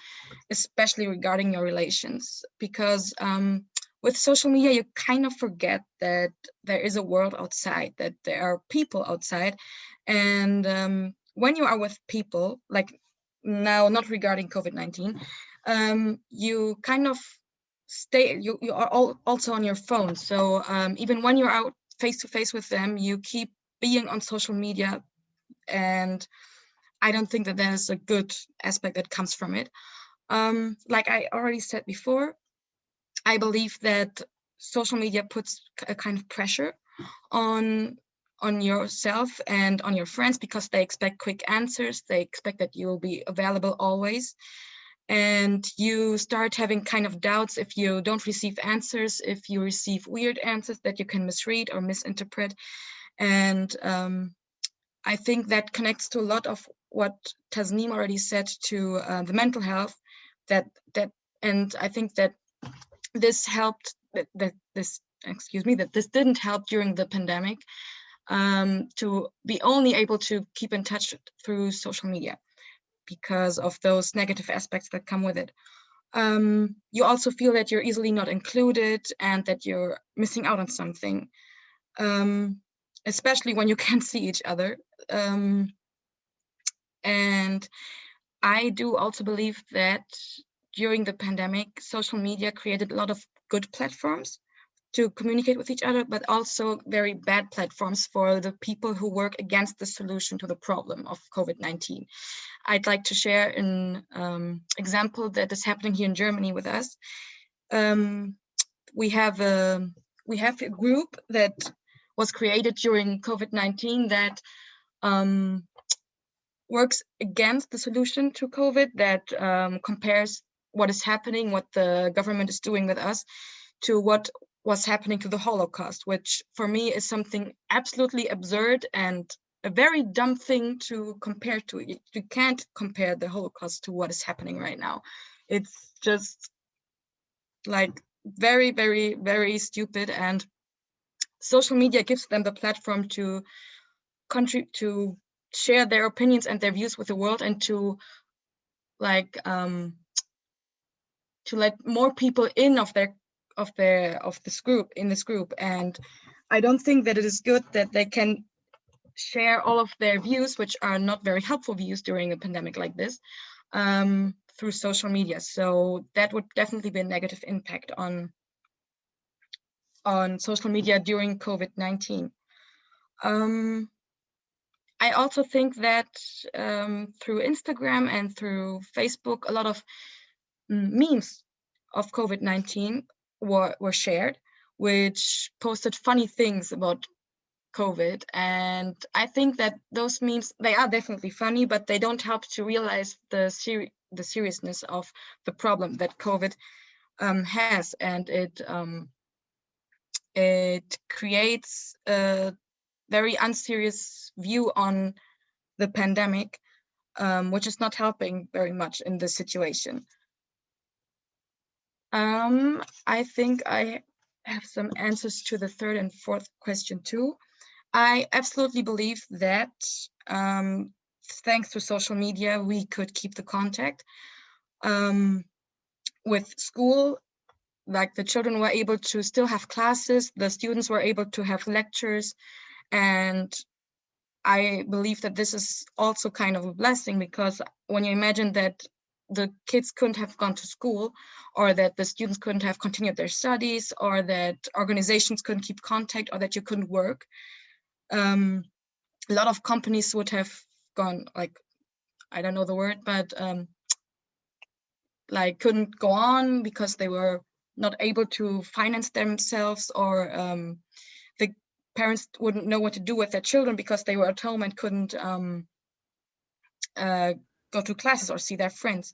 especially regarding your relations, because with social media, you kind of forget that there is a world outside, that there are people outside. And when you are with people, like now, not regarding COVID-19, you kind of stay, you are also on your phone. So even when you're out face to face with them, you keep being on social media. And I don't think that there's a good aspect that comes from it. Like I already said before, I believe that social media puts a kind of pressure on yourself and on your friends, because they expect quick answers. They expect that you will be available always. And you start having kind of doubts if you don't receive answers, if you receive weird answers that you can misread or misinterpret. And I think that connects to a lot of what Tasneem already said to the mental health, and I think that this helped, that this didn't help during the pandemic, to be only able to keep in touch through social media because of those negative aspects that come with it. You also feel that you're easily not included and that you're missing out on something, especially when you can't see each other. And I do also believe that during the pandemic, social media created a lot of good platforms to communicate with each other, but also very bad platforms for the people who work against the solution to the problem of COVID-19. I'd like to share an example that is happening here in Germany with us. We have a group that was created during COVID-19 that works against the solution to COVID, that compares what is happening, what the government is doing with us, to what was happening to the Holocaust, which for me is something absolutely absurd and a very dumb thing to compare to. You can't compare the Holocaust to what is happening right now. It's just like very, very, very stupid, and social media gives them the platform to share their opinions and their views with the world, and to like to let more people in of this group. And I don't think that it is good that they can share all of their views, which are not very helpful views during a pandemic like this, through social media. So that would definitely be a negative impact on social media during COVID-19. I also think that through Instagram and through Facebook, a lot of memes of COVID-19 were shared, which posted funny things about COVID. And I think that those memes, they are definitely funny, but they don't help to realize the seriousness of the problem that COVID has. And it creates a very unserious view on the pandemic, which is not helping very much in this situation. I think I have some answers to the third and fourth question too. I absolutely believe that thanks to social media, we could keep the contact with school. Like the children were able to still have classes, the students were able to have lectures, and I believe that this is also kind of a blessing, because when you imagine that the kids couldn't have gone to school, or that the students couldn't have continued their studies, or that organizations couldn't keep contact, or that you couldn't work, a lot of companies would have gone, like, I don't know the word, but like couldn't go on because they were not able to finance themselves, or the parents wouldn't know what to do with their children because they were at home and couldn't go to classes or see their friends.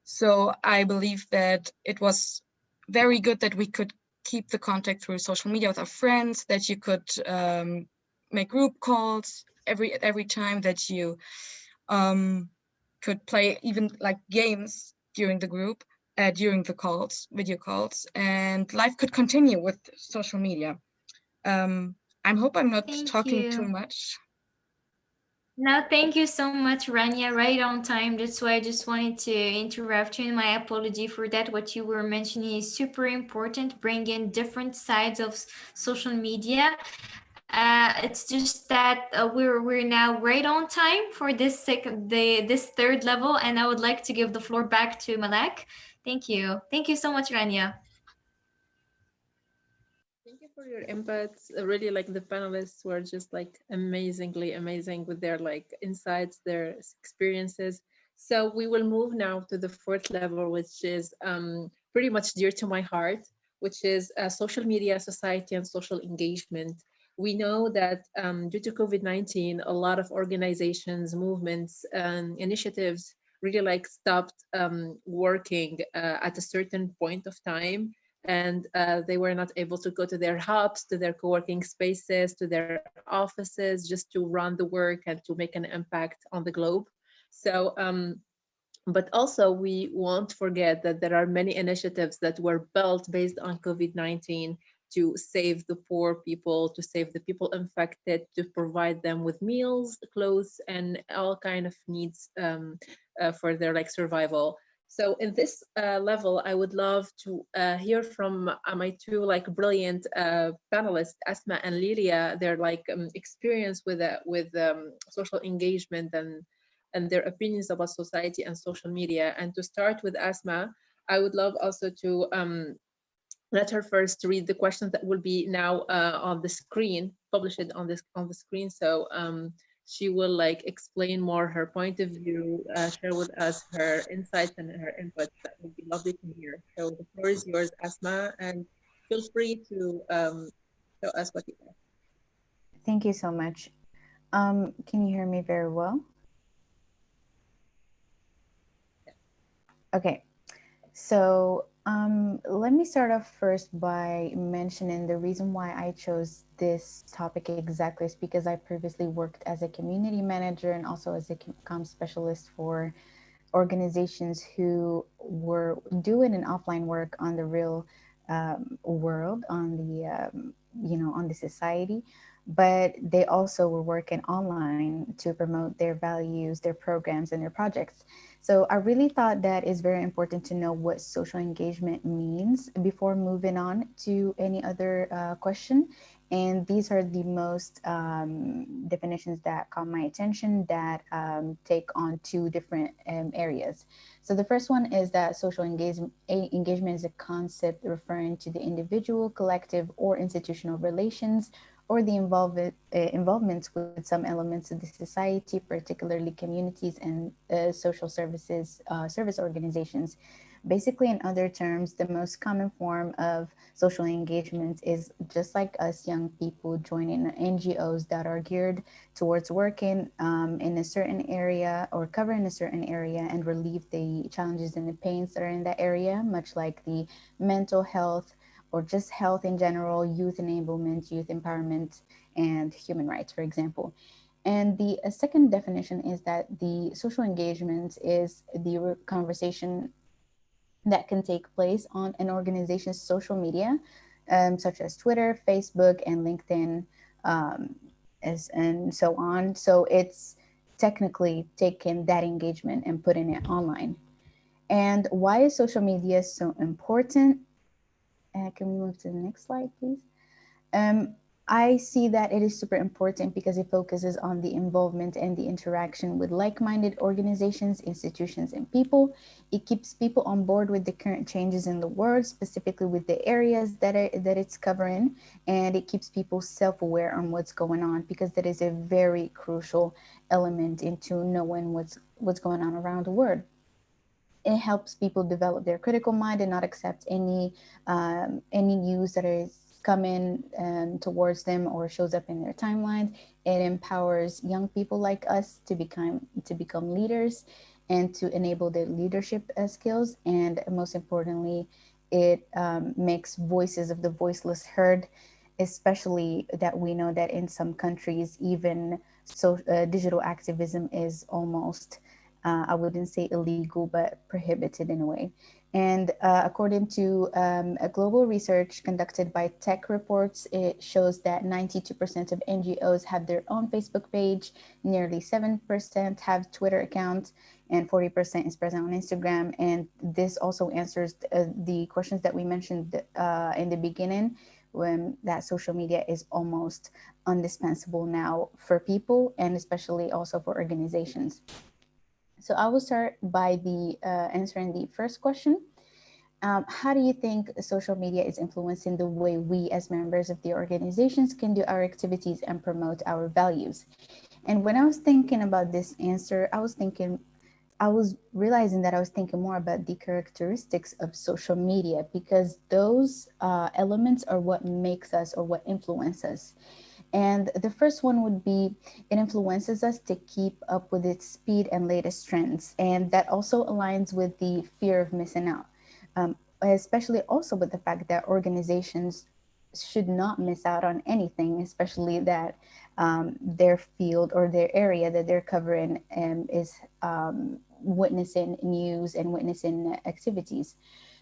So I believe that it was very good that we could keep the contact through social media with our friends, that you could make group calls every time, that you could play even like games during the group, during the calls, video calls, and life could continue with social media. I hope I'm not talking too much. No, thank you so much, Rania. Right on time. That's why I just wanted to interrupt you. And my apology for that. What you were mentioning is super important. Bring in different sides of social media. It's just that we're now right on time for this third level, and I would like to give the floor back to Malek. Thank you. Thank you so much, Rania. Thank you for your inputs. Really, like the panelists were just like amazingly amazing with their like insights, their experiences. So we will move now to the fourth level, which is pretty much dear to my heart, which is social media, society, and social engagement. We know that due to COVID-19, a lot of organizations, movements, and initiatives really like stopped working at a certain point of time, and they were not able to go to their hubs, to their co-working spaces, to their offices, just to run the work and to make an impact on the globe. So But also, we won't forget that there are many initiatives that were built based on COVID-19 to save the poor people, to save the people infected, to provide them with meals, clothes, and all kind of needs for their like survival. So in this level, I would love to hear from my two like brilliant panelists, Asma and Lilia, their like experience with social engagement and their opinions about society and social media. And to start with Asma, I would love also to let her first read the questions that will be now on the screen, published on the screen. So she will like explain more her point of view, share with us her insights and her inputs. That would be lovely to hear. So the floor is yours, Asma, and feel free to show us what you think. Thank you so much. Can you hear me very well? Okay, so let me start off first by mentioning the reason why I chose this topic exactly is because I previously worked as a community manager and also as a comm specialist for organizations who were doing an offline work on the real world, on the on the society, but they also were working online to promote their values, their programs, and their projects. So I really thought that it's very important to know what social engagement means before moving on to any other question. And these are the most definitions that caught my attention that take on two different areas. So the first one is that social engagement is a concept referring to the individual, collective, or institutional relations or the involvements with some elements of the society, particularly communities and social services, service organizations. Basically, in other terms, the most common form of social engagement is just like us young people joining NGOs that are geared towards working in a certain area or covering a certain area and relieve the challenges and the pains that are in that area, much like the mental health or just health in general, youth enablement, youth empowerment, and human rights, for example. And the second definition is that the social engagement is the conversation that can take place on an organization's social media, such as Twitter, Facebook, and LinkedIn, um, and so on. So it's technically taking that engagement and putting it online. And why is social media so important? Can we move to the next slide, please? Um, I see that it is super important because it focuses on the involvement and the interaction with like-minded organizations, institutions, and people. It keeps people on board with the current changes in the world, specifically with the areas that it's covering, and it keeps people self-aware on what's going on because that is a very crucial element into knowing what's going on around the world. It helps people develop their critical mind and not accept any news that is coming towards them or shows up in their timelines. It empowers young people like us to become leaders and to enable their leadership skills. And most importantly, it makes voices of the voiceless heard, especially that we know that in some countries, even digital activism is almost I wouldn't say illegal, but prohibited in a way. And according to a global research conducted by Tech Reports, it shows that 92% of NGOs have their own Facebook page, nearly 7% have Twitter accounts, and 40% is present on Instagram. And this also answers the questions that we mentioned in the beginning, when that social media is almost indispensable now for people and especially also for organizations. So I will start by answering the first question. How do you think social media is influencing the way we as members of the organizations can do our activities and promote our values? And when I was thinking about this answer, I was realizing that I was thinking more about the characteristics of social media because those elements are what makes us or what influence us. And the first one would be it influences us to keep up with its speed and latest trends. And that also aligns with the fear of missing out, especially also with the fact that organizations should not miss out on anything, especially that their field or their area that they're covering is witnessing news and witnessing activities.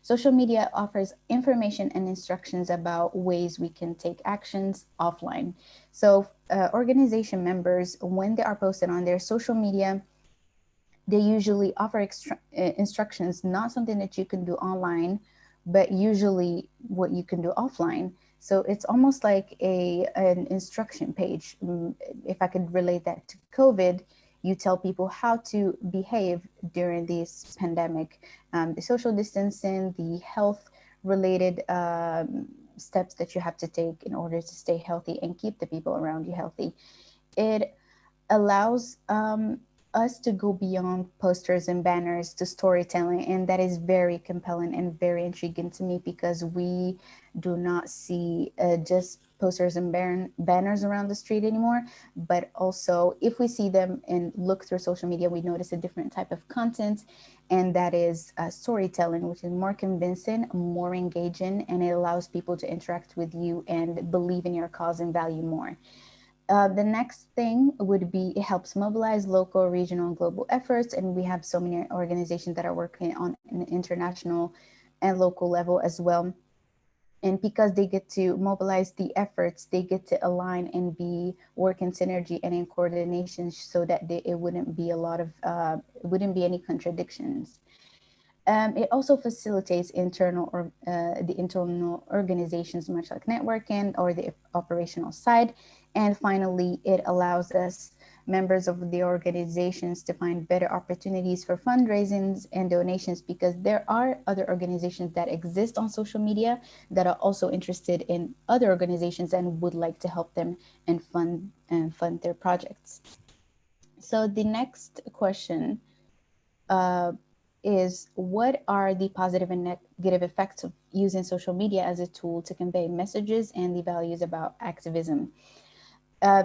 Social media offers information and instructions about ways we can take actions offline. So organization members, when they are posted on their social media, they usually offer instructions, not something that you can do online, but usually what you can do offline. So it's almost like an instruction page. If I could relate that to COVID, you tell people how to behave during this pandemic, the social distancing, the health related steps that you have to take in order to stay healthy and keep the people around you healthy. It allows us to go beyond posters and banners to storytelling, and that is very compelling and very intriguing to me, because we do not see just posters and banners around the street anymore, but also if we see them and look through social media, we notice a different type of content, and that is storytelling, which is more convincing, more engaging, and it allows people to interact with you and believe in your cause and value more. The next thing would be it helps mobilize local, regional, and global efforts. And we have so many organizations that are working on an international and local level as well. And because they get to mobilize the efforts, they get to align and be work in synergy and in coordination, so that it wouldn't be it wouldn't be any contradictions. It also facilitates the internal organizations, much like networking or the operational side. And finally, it allows us, members of the organizations, to find better opportunities for fundraisings and donations, because there are other organizations that exist on social media that are also interested in other organizations and would like to help them and fund their projects. So the next question is, what are the positive and negative effects of using social media as a tool to convey messages and the values about activism?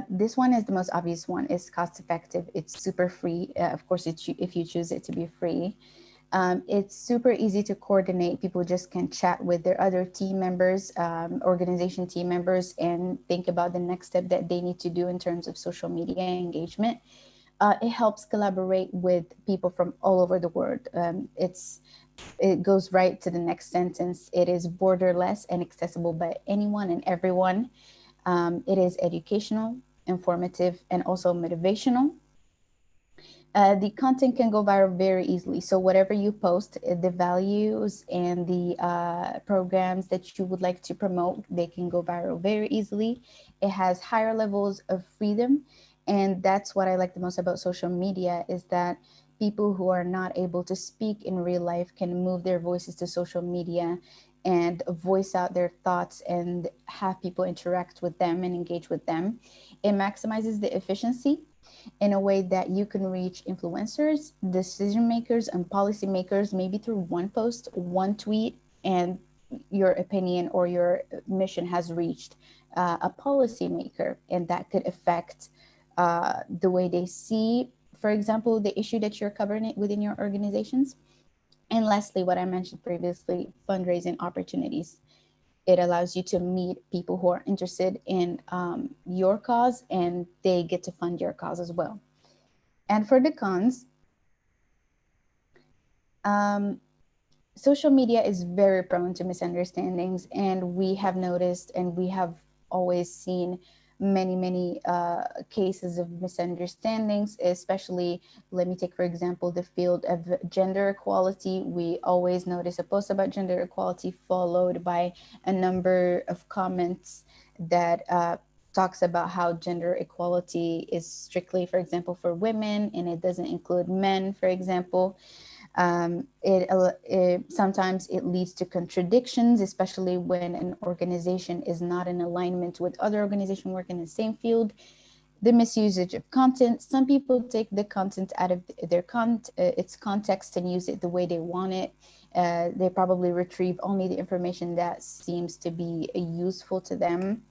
This one is the most obvious one. It's cost effective. It's super free. Of course, if you choose it to be free. It's super easy to coordinate. People just can chat with their other team members, organization team members, and think about the next step that they need to do in terms of social media engagement. It helps collaborate with people from all over the world. It goes right to the next sentence. It is borderless and accessible by anyone and everyone. It is educational, informative, and also motivational. The content can go viral very easily. So whatever you post, the values and the programs that you would like to promote, they can go viral very easily. It has higher levels of freedom. And that's what I like the most about social media, is that people who are not able to speak in real life can move their voices to social media and voice out their thoughts and have people interact with them and engage with them. It maximizes the efficiency in a way that you can reach influencers, decision makers, and policymakers, maybe through one post, one tweet, and your opinion or your mission has reached a policymaker, and that could affect the way they see, for example, the issue that you're covering it within your organizations. And lastly, what I mentioned previously, fundraising opportunities. It allows you to meet people who are interested in your cause, and they get to fund your cause as well. And for the cons, social media is very prone to misunderstandings, and we have noticed and we have always seen many cases of misunderstandings, especially, let me take for example the field of gender equality. We always notice a post about gender equality followed by a number of comments that talks about how gender equality is strictly, for example, for women, and it doesn't include men, for example. Sometimes it leads to contradictions, especially when an organization is not in alignment with other organizations working in the same field. The misusage of content. Some people take the content out of its context and use it the way they want it. They probably retrieve only the information that seems to be useful to them.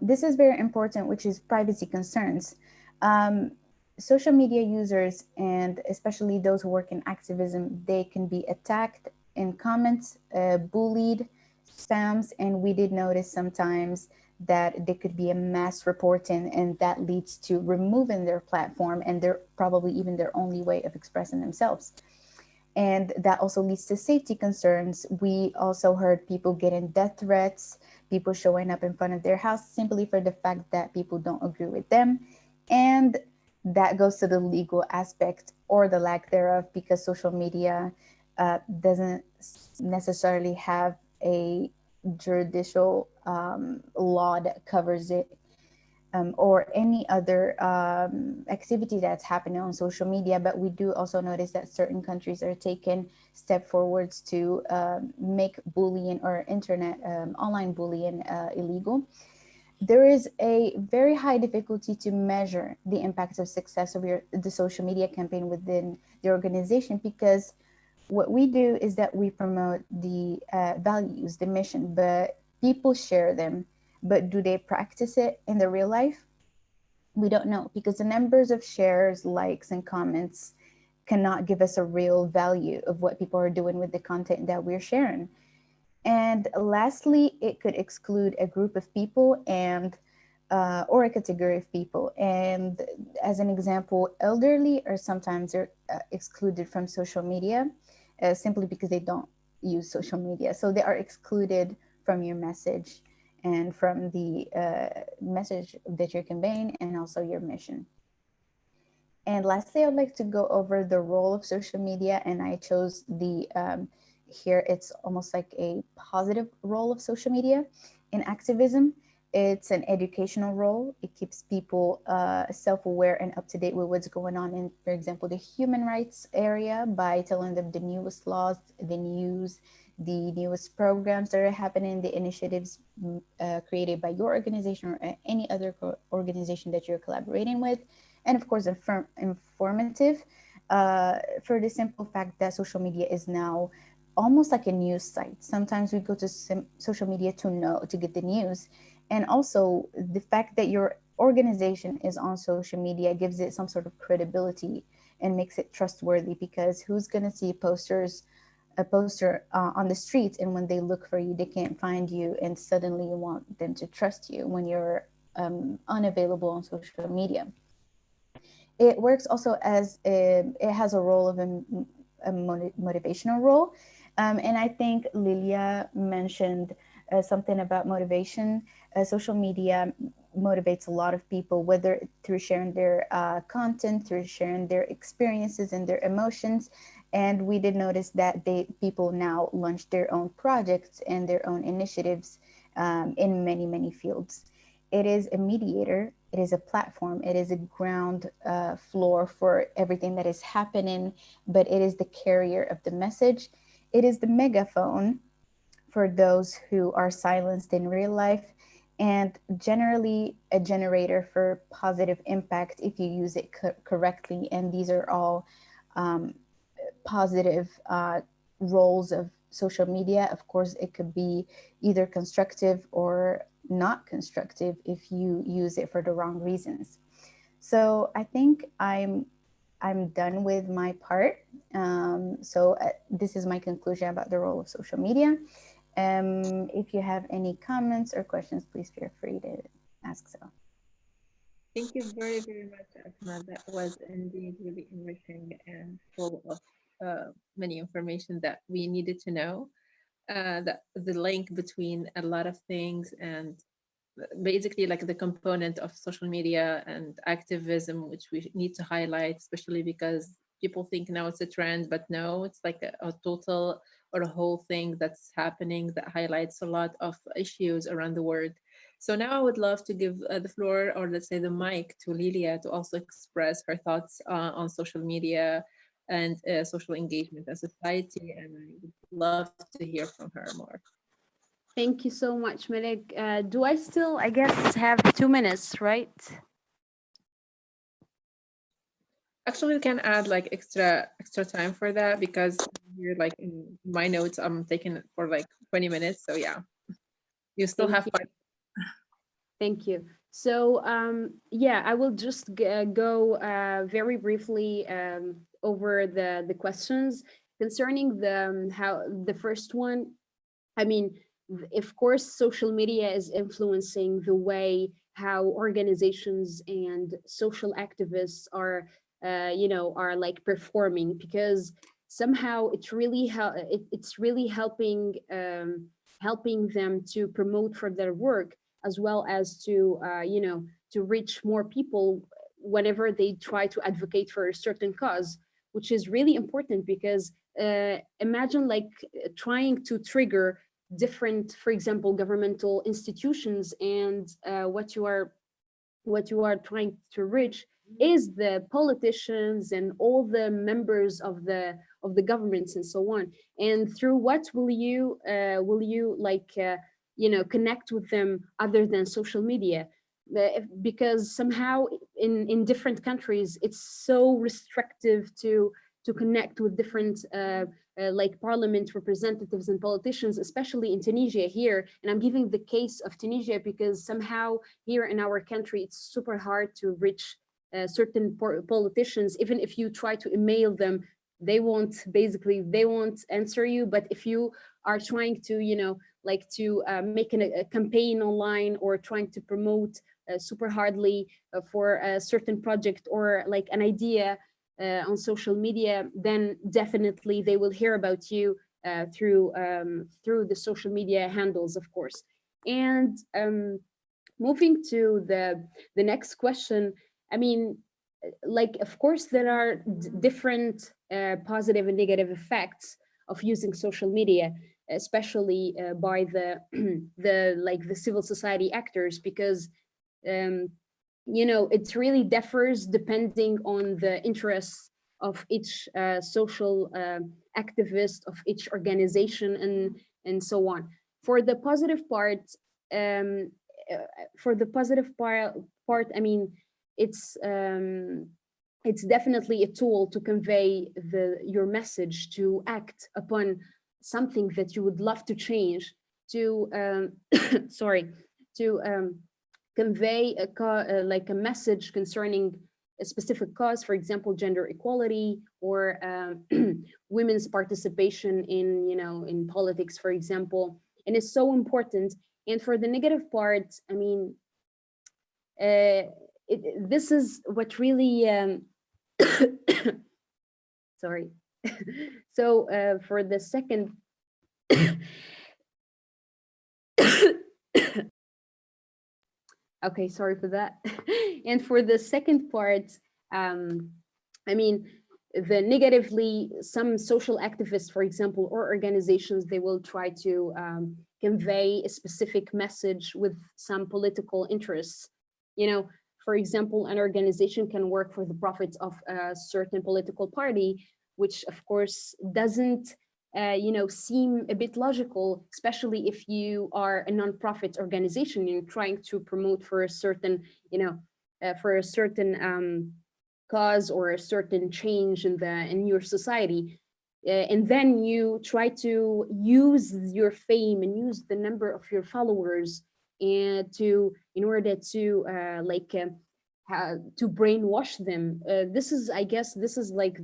This is very important, which is privacy concerns. Social media users, and especially those who work in activism, they can be attacked in comments, bullied, spams, and we did notice sometimes that there could be a mass reporting, and that leads to removing their platform and their probably even their only way of expressing themselves. And that also leads to safety concerns. We also heard people getting death threats, people showing up in front of their house simply for the fact that people don't agree with them. And that goes to the legal aspect or the lack thereof, because social media doesn't necessarily have a judicial law that covers it, or any other activity that's happening on social media. But we do also notice that certain countries are taking step forwards to make bullying or internet online bullying illegal. There is a very high difficulty to measure the impact of success of the social media campaign within the organization, because what we do is that we promote the values, the mission, but people share them. But do they practice it in the real life? We don't know, because the numbers of shares, likes, and comments cannot give us a real value of what people are doing with the content that we're sharing. And lastly, it could exclude a group of people and or a category of people. And as an example, elderly are sometimes excluded from social media simply because they don't use social media. So they are excluded from your message and from the message that you're conveying, and also your mission. And lastly, I'd like to go over the role of social media, and I chose the here it's almost like a positive role of social media in activism. It's an educational role. It keeps people self-aware and up to date with what's going on in, for example, the human rights area, by telling them the newest laws, the news, the newest programs that are happening, the initiatives created by your organization or any other organization that you're collaborating with. And of course, informative for the simple fact that social media is now almost like a news site. Sometimes we go to social media to get the news. And also the fact that your organization is on social media gives it some sort of credibility and makes it trustworthy, because who's going to see a poster on the street, and when they look for you, they can't find you, and suddenly you want them to trust you when you're unavailable on social media. It works also as it has a role of a motivational role. And I think Lilia mentioned something about motivation. Social media motivates a lot of people, whether through sharing their content, through sharing their experiences and their emotions. And we did notice that people now launch their own projects and their own initiatives in many, many fields. It is a mediator, it is a platform, it is a ground floor for everything that is happening, but it is the carrier of the message. It is the megaphone for those who are silenced in real life, and generally a generator for positive impact if you use it correctly. And these are all positive roles of social media. Of course, it could be either constructive or not constructive if you use it for the wrong reasons. So I think I'm done with my part. So this is my conclusion about the role of social media. If you have any comments or questions, please feel free to ask so. Thank you very, very much, Asma. That was indeed really enriching and full of many information that we needed to know. The link between a lot of things, and basically like the component of social media and activism, which we need to highlight, especially because people think now it's a trend, but no, it's like a total or a whole thing that's happening that highlights a lot of issues around the world. So now I would love to give the floor, or let's say the mic, to Lilia to also express her thoughts on social media and social engagement and society, and I would love to hear from her more. Thank you so much, Malek. Do I still, I guess, have 2 minutes, right? Actually, we can add like extra time for that, because here, like in my notes, I'm taking it for like 20 minutes. So yeah, you still have 5. Thank you. So yeah, I will just go very briefly over the questions concerning how the first one. I mean, of course, social media is influencing the way how organizations and social activists are, are like performing, because somehow it's really helping helping them to promote for their work, as well as to to reach more people whenever they try to advocate for a certain cause, which is really important. Because imagine like trying to trigger different, for example, governmental institutions, and what you are trying to reach is the politicians and all the members of the governments and so on. And through what will you like connect with them other than social media? Because somehow in different countries it's so restrictive to connect with different like parliament representatives and politicians, especially in Tunisia here. And I'm giving the case of Tunisia because somehow here in our country it's super hard to reach certain politicians. Even if you try to email them, they won't answer you. But if you are trying to like to make a campaign online, or trying to promote super hardly for a certain project or like an idea on social media, then definitely they will hear about you through the social media handles, of course. And moving to the next question, I mean, like, of course, there are different positive and negative effects of using social media, especially by the the civil society actors, because it really differs depending on the interests of each social activist, of each organization, and so on. For the positive part, um, part, I mean, it's it's definitely a tool to convey your message, to act upon something that you would love to change, to sorry, to convey like a message concerning a specific cause, for example, gender equality, or women's participation in in politics, for example. And it's so important. And for the negative part, I mean, this is what really sorry. So for the second okay, sorry for that. And for the second part, I mean, the negatively, some social activists, for example, or organizations, they will try to convey a specific message with some political interests. For example, an organization can work for the profits of a certain political party, which of course doesn't seem a bit logical, especially if you are a non-profit organization and you're trying to promote for a certain, for a certain cause or a certain change in your society. And then you try to use your fame and use the number of your followers and in order to to brainwash them. This is, I guess, this is like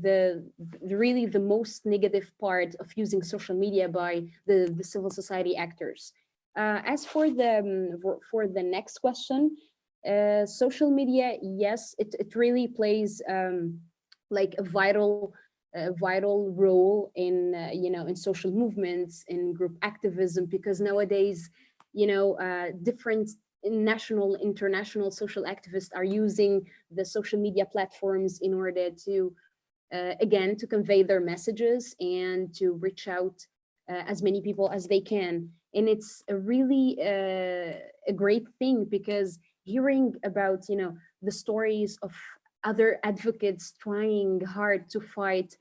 really the most negative part of using social media by the civil society actors. As for the next question, social media, yes, it really plays like a vital role in in social movements, in group activism, because nowadays different national, international social activists are using the social media platforms in order to again to convey their messages and to reach out as many people as they can. And it's a really a great thing, because hearing about the stories of other advocates trying hard to fight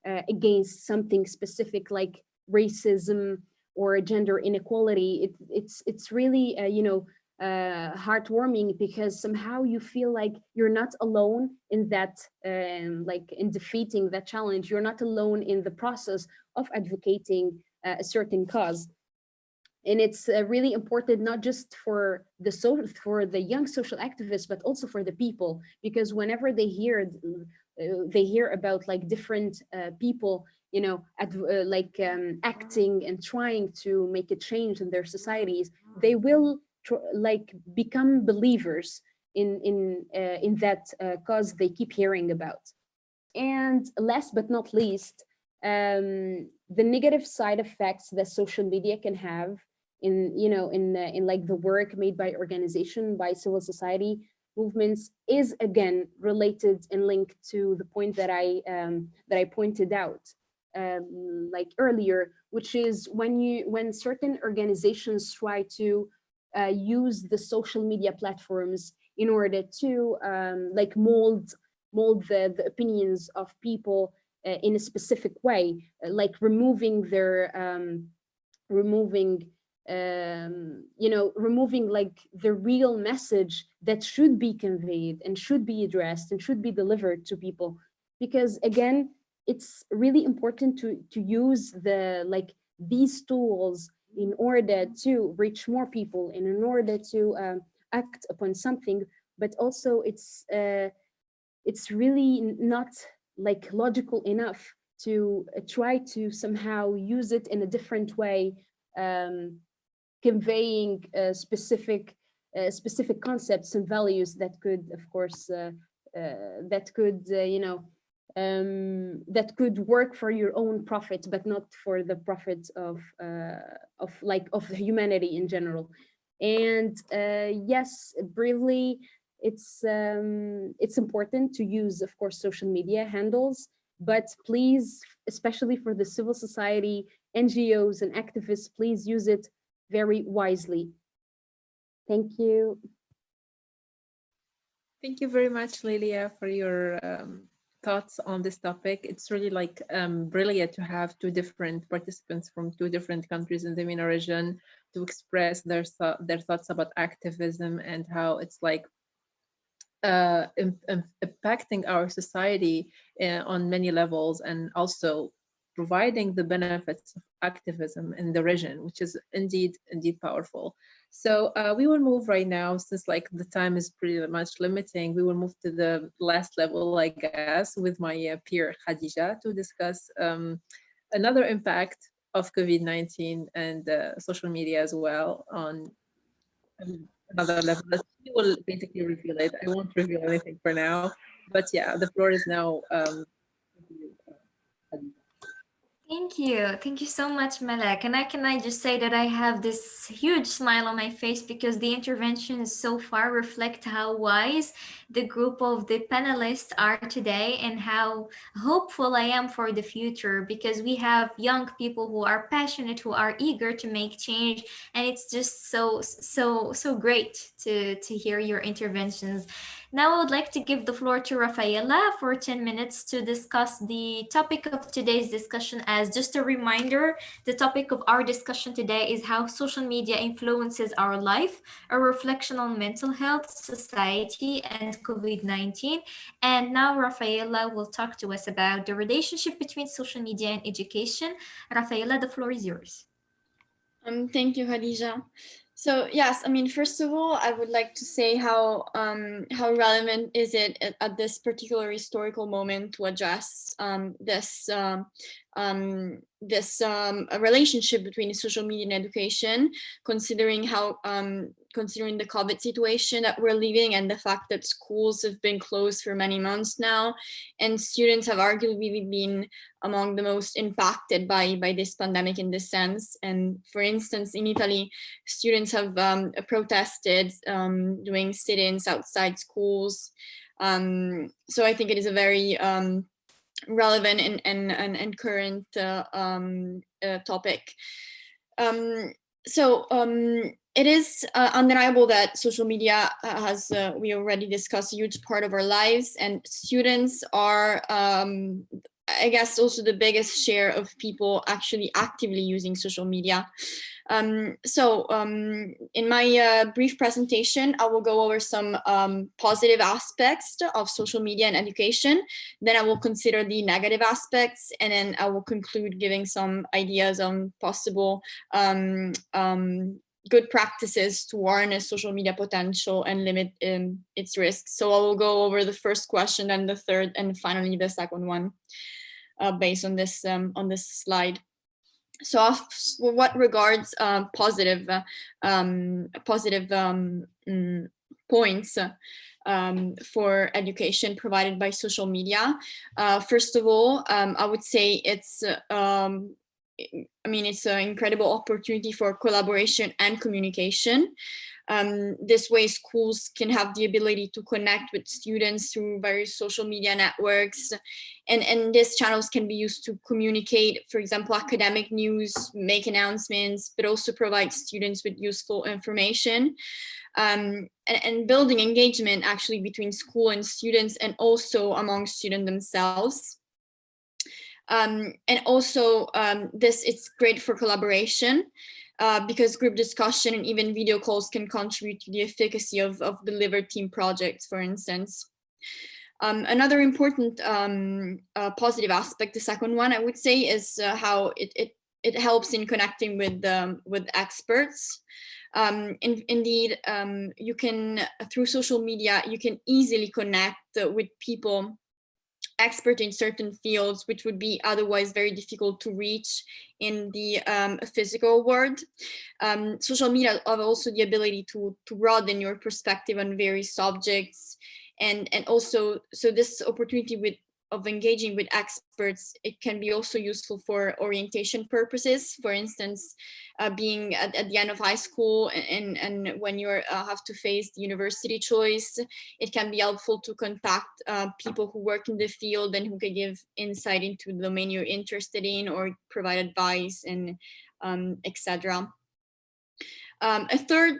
against something specific like racism or gender inequality, it's really heartwarming, because somehow you feel like you're not alone in that, like in defeating that challenge. You're not alone in the process of advocating a certain cause. And it's really important, not just for the young social activists, but also for the people, because whenever they hear about like different people acting and trying to make a change in their societies, they will become believers in that cause they keep hearing about. And last but not least, the negative side effects that social media can have in like the work made by organization, by civil society movements, is again related and linked to the point that I pointed out like earlier, which is when certain organizations try to use the social media platforms in order to mold the opinions of people in a specific way, like removing like the real message that should be conveyed and should be addressed and should be delivered to people. Because again, it's really important to use these tools in order to reach more people and in order to act upon something. But also it's really not like logical enough to try to somehow use it in a different way, conveying specific concepts and values that could, of course, that could work for your own profit, but not for the profit of humanity in general. And yes, briefly, it's important to use, of course, social media handles, but please, especially for the civil society, NGOs and activists, please use it very wisely. Thank you. Thank you very much, Lilia, for your thoughts on this topic. It's really brilliant to have two different participants from two different countries in the MENA region to express their thoughts about activism and how it's impacting our society on many levels, and also providing the benefits of activism in the region, which is indeed powerful. So we will move right now, since the time is pretty much limiting, we will move to the last level, I guess, with my peer Khadija to discuss another impact of COVID-19 and social media as well on another level. She will basically reveal it. I won't reveal anything for now, but yeah, the floor is now Thank you so much, Malek. And can I just say that I have this huge smile on my face because the interventions so far reflect how wise the group of the panelists are today and how hopeful I am for the future, because we have young people who are passionate, who are eager to make change, and it's just so great to hear your interventions. Now I would like to give the floor to Rafaela for 10 minutes to discuss the topic of today's discussion. As just a reminder, the topic of our discussion today is how social media influences our life, a reflection on mental health, society, and COVID-19. And now Rafaela will talk to us about the relationship between social media and education. Rafaela, the floor is yours. Thank you, Khadija. So yes, I mean, first of all, I would like to say how relevant is it at this particular historical moment to address this relationship between social media and education, considering the COVID situation that we're living and the fact that schools have been closed for many months now, and students have arguably been among the most impacted by this pandemic in this sense. And for instance, in Italy, students have protested, doing sit-ins outside schools. So I think it is a very relevant and current topic. It is undeniable that social media has, we already discussed, a huge part of our lives, and students are, I guess, also the biggest share of people actually actively using social media. In my brief presentation, I will go over some positive aspects of social media and education. Then I will consider the negative aspects, and then I will conclude giving some ideas on possible good practices to harness social media potential and limit its risks. So I will go over the first question, then the third, and finally the second one. based on this slide. So what regards positive points for education provided by social media. First of all, I would say it's it's an incredible opportunity for collaboration and communication. This way, schools can have the ability to connect with students through various social media networks, and these channels can be used to communicate, for example, academic news, make announcements, but also provide students with useful information, and building engagement actually between school and students, and also among students themselves. And also it's great for collaboration. Because group discussion and even video calls can contribute to the efficacy of delivered team projects, for instance. Another important positive aspect, the second one, I would say, is how it helps in connecting with experts. Indeed, you can, through social media, you can easily connect with people expert in certain fields, which would be otherwise very difficult to reach in the physical world. Social media have also the ability to broaden your perspective on various subjects, and also, so this opportunity of engaging with experts, it can be also useful for orientation purposes. For instance, being at the end of high school, and when you have to face the university choice, it can be helpful to contact people who work in the field and who can give insight into the domain you're interested in, or provide advice, and etc. A third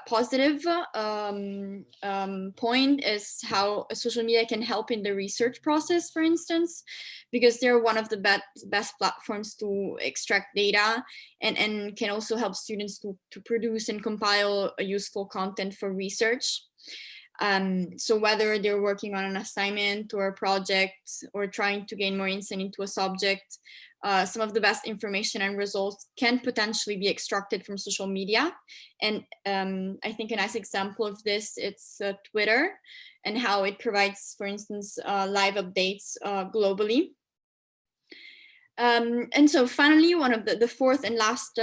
positive point is how social media can help in the research process, for instance, because they're one of the best platforms to extract data, and can also help students to produce and compile a useful content for research. So whether they're working on an assignment or a project, or trying to gain more insight into a subject, some of the best information and results can potentially be extracted from social media. And I think a nice example of this, it's Twitter, and how it provides, for instance, live updates globally. And so finally, one of the fourth and last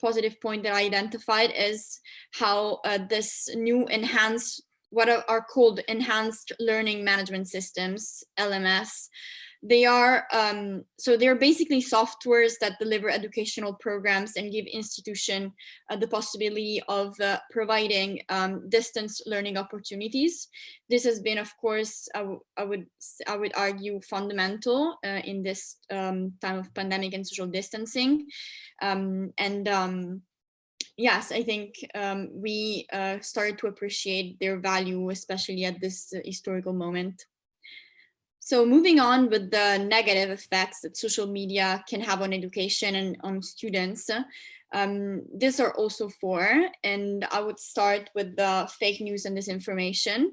positive point that I identified is how this new enhanced, what are called enhanced learning management systems, LMS, they are, so they're basically softwares that deliver educational programs and give institution the possibility of providing distance learning opportunities. This has been, of course, I would argue, fundamental in this time of pandemic and social distancing. Yes, I think we started to appreciate their value, especially at this historical moment. So moving on with the negative effects that social media can have on education and on students, these are also four, and I would start with the fake news and disinformation,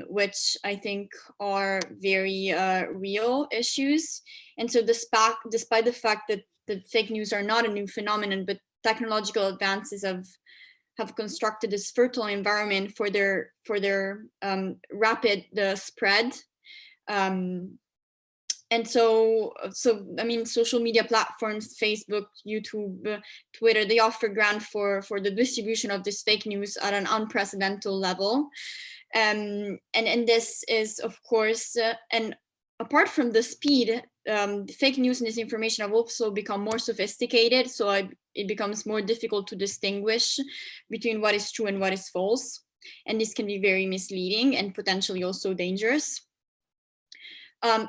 which I think are very real issues. And so despite the fact that the fake news are not a new phenomenon, but technological advances have constructed this fertile environment for their rapid spread. And so I mean, social media platforms, Facebook, YouTube, Twitter, they offer ground for the distribution of this fake news at an unprecedented level. And this is, of course, and apart from the speed, fake news and disinformation have also become more sophisticated. So it becomes more difficult to distinguish between what is true and what is false. And this can be very misleading and potentially also dangerous.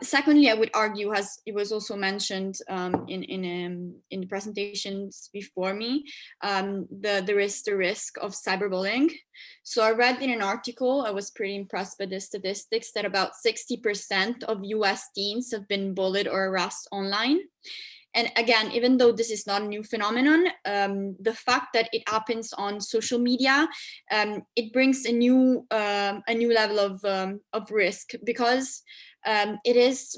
Secondly, I would argue, as it was also mentioned in the presentations before me, there is the risk of cyberbullying. So I read in an article, I was pretty impressed by the statistics, that about 60% of US teens have been bullied or harassed online. And again, even though this is not a new phenomenon, the fact that it happens on social media, it brings a new level of risk, because it is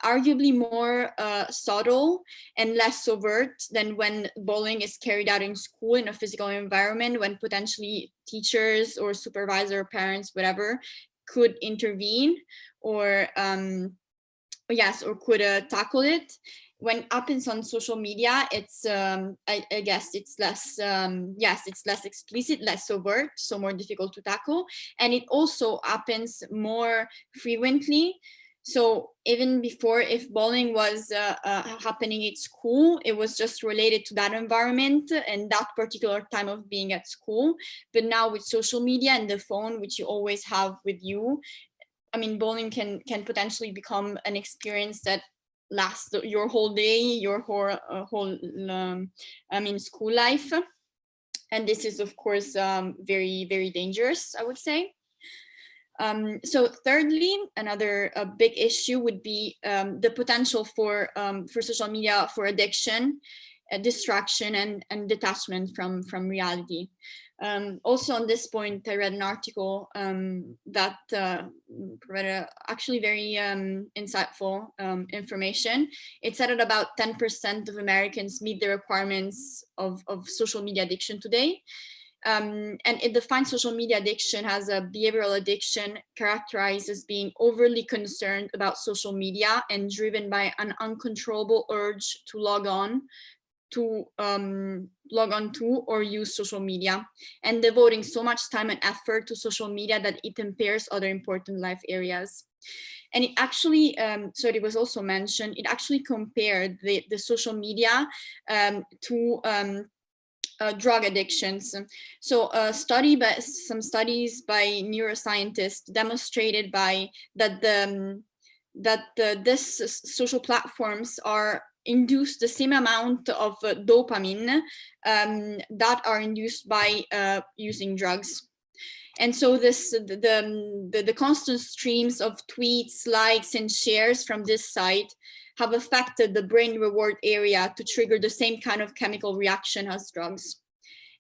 arguably more subtle and less overt than when bullying is carried out in school in a physical environment, when potentially teachers or supervisor, parents, whatever, could intervene or yes, or could tackle it. When it happens on social media, it's I guess it's less yes, it's less explicit, less overt, so more difficult to tackle, and it also happens more frequently. So even before, if bullying was happening at school, it was just related to that environment and that particular time of being at school. But now with social media and the phone, which you always have with you, I mean, bullying can potentially become an experience that lasts your whole day, your whole I mean, school life. And this is, of course, very, very dangerous, I would say. So thirdly, another big issue would be the potential for social media for addiction, distraction, and detachment from reality. Also on this point, I read an article that provided actually very insightful information. It said that about 10% of Americans meet the requirements of social media addiction today. And it defines social media addiction as a behavioral addiction characterized as being overly concerned about social media and driven by an uncontrollable urge to log on to or use social media, and devoting so much time and effort to social media that it impairs other important life areas. And it actually, so it was also mentioned, it actually compared the social media to drug addictions. So some studies by neuroscientists demonstrated that these social platforms are induce the same amount of dopamine that are induced by using drugs. And so the constant streams of tweets, likes, and shares from this site have affected the brain reward area to trigger the same kind of chemical reaction as drugs.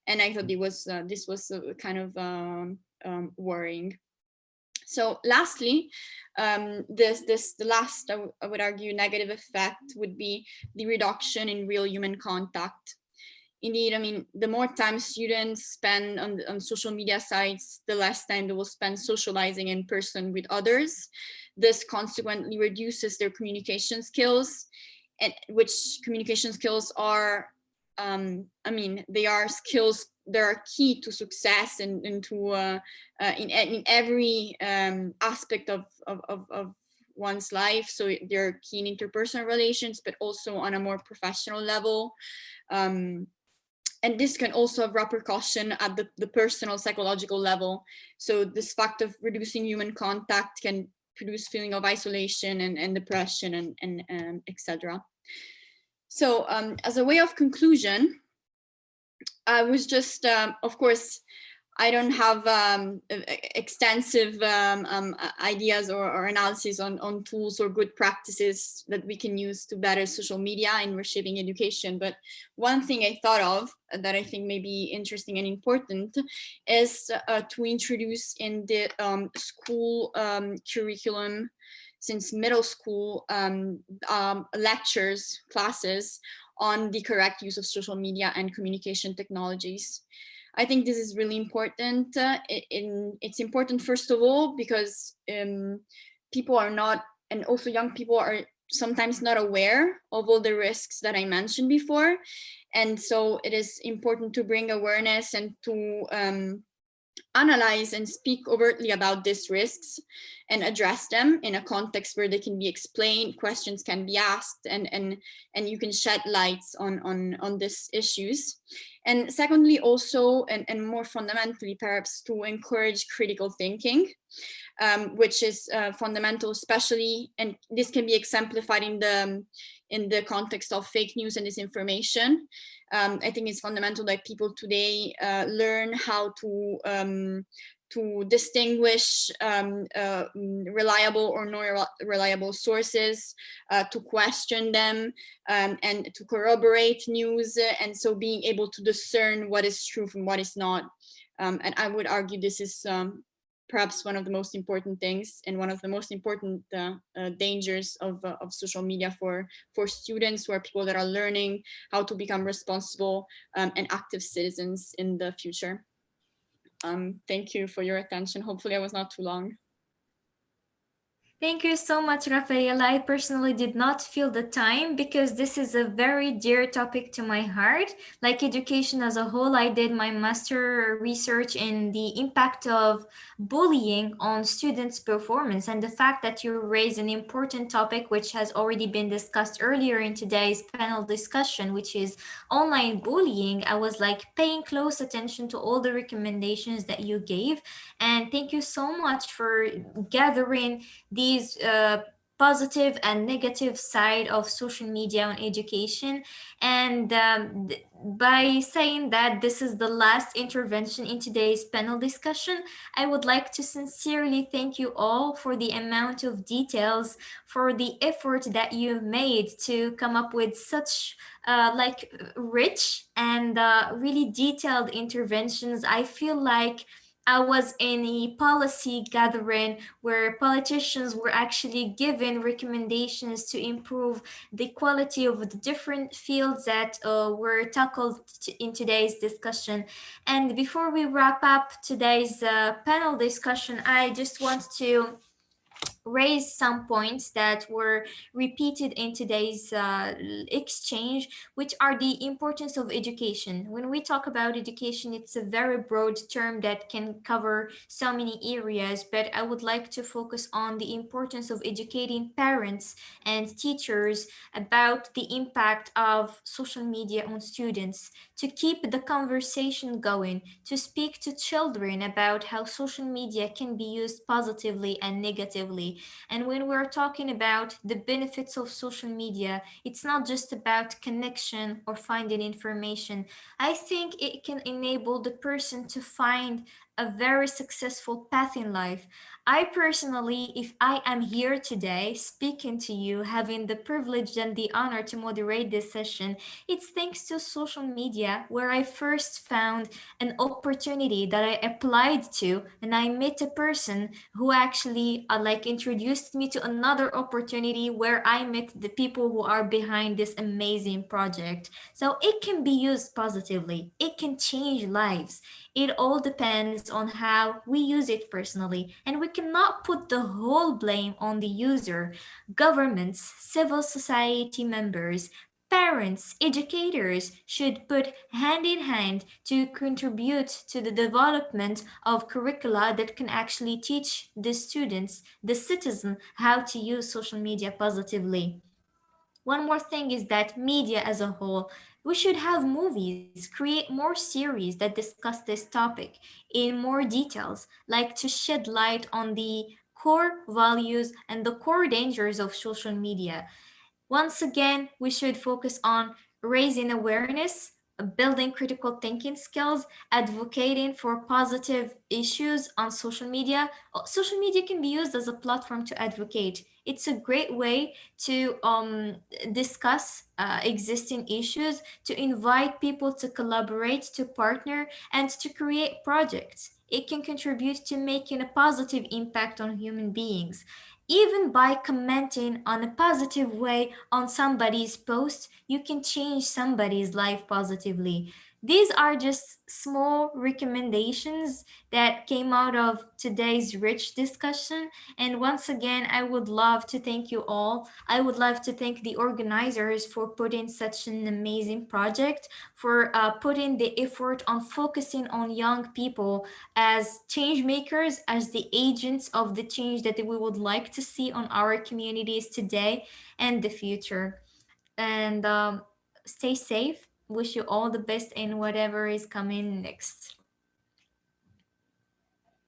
And I thought this was kind of worrying. So lastly, the last, I would argue, negative effect would be the reduction in real human contact. Indeed, I mean, the more time students spend on social media sites, the less time they will spend socializing in person with others. This consequently reduces their communication skills, and which communication skills are, I mean, they are skills that are key to success and to in every aspect of one's life. So they're key in interpersonal relations, but also on a more professional level. And this can also have repercussion at the personal psychological level. So this fact of reducing human contact can produce feeling of isolation and depression and etc. So as a way of conclusion, I was just, of course, I don't have extensive ideas or analysis on tools or good practices that we can use to better social media in reshaping education. But one thing I thought of that I think may be interesting and important is to introduce in the school curriculum since middle school lectures, classes on the correct use of social media and communication technologies. I think this is really important. It's important, first of all, because people are not, and also young people are sometimes not aware of all the risks that I mentioned before. And so it is important to bring awareness and to analyze and speak overtly about these risks and address them in a context where they can be explained, questions can be asked, and you can shed lights on these issues. And secondly, also, and more fundamentally, perhaps, to encourage critical thinking, which is fundamental, especially, and this can be exemplified in the context of fake news and disinformation. I think it's fundamental that people today learn how to distinguish reliable or non-reliable sources, to question them, and to corroborate news, and so being able to discern what is true from what is not. And I would argue this is perhaps one of the most important things and one of the most important dangers of social media for students who are people that are learning how to become responsible and active citizens in the future. Thank you for your attention. Hopefully I was not too long. Thank you so much, Rafaela. I personally did not feel the time because this is a very dear topic to my heart. Like education as a whole, I did my master research in the impact of bullying on students' performance, and the fact that you raised an important topic which has already been discussed earlier in today's panel discussion, which is online bullying. I was like paying close attention to all the recommendations that you gave, and thank you so much for gathering these positive and negative side of social media on education. And by saying that this is the last intervention in today's panel discussion, I would like to sincerely thank you all for the amount of details, for the effort that you've made to come up with such like rich and really detailed interventions. I feel like I was in a policy gathering where politicians were actually given recommendations to improve the quality of the different fields that were tackled in today's discussion. And before we wrap up today's panel discussion, I just want to raise some points that were repeated in today's exchange, which are the importance of education. When we talk about education, it's a very broad term that can cover so many areas, but I would like to focus on the importance of educating parents and teachers about the impact of social media on students, to keep the conversation going, to speak to children about how social media can be used positively and negatively. And when we're talking about the benefits of social media, it's not just about connection or finding information. I think it can enable the person to find a very successful path in life. I personally, if I am here today speaking to you, having the privilege and the honor to moderate this session, it's thanks to social media where I first found an opportunity that I applied to, and I met a person who actually like introduced me to another opportunity where I met the people who are behind this amazing project. So it can be used positively. It can change lives. It all depends on how we use it personally, and we cannot put the whole blame on the user. Governments, civil society members, parents, educators should put hand in hand to contribute to the development of curricula that can actually teach the students, the citizen, how to use social media positively. One more thing is that media as a whole, we should have movies, create more series that discuss this topic in more details, like to shed light on the core values and the core dangers of social media. Once again, we should focus on raising awareness, building critical thinking skills, advocating for positive issues on social media. Social media can be used as a platform to advocate. It's a great way to discuss existing issues, to invite people to collaborate, to partner, and to create projects. It can contribute to making a positive impact on human beings. Even by commenting on a positive way on somebody's post, you can change somebody's life positively. These are just small recommendations that came out of today's rich discussion. And once again, I would love to thank you all. I would love to thank the organizers for putting such an amazing project, for putting the effort on focusing on young people as change makers, as the agents of the change that we would like to see on our communities today and the future. And stay safe. Wish you all the best in whatever is coming next.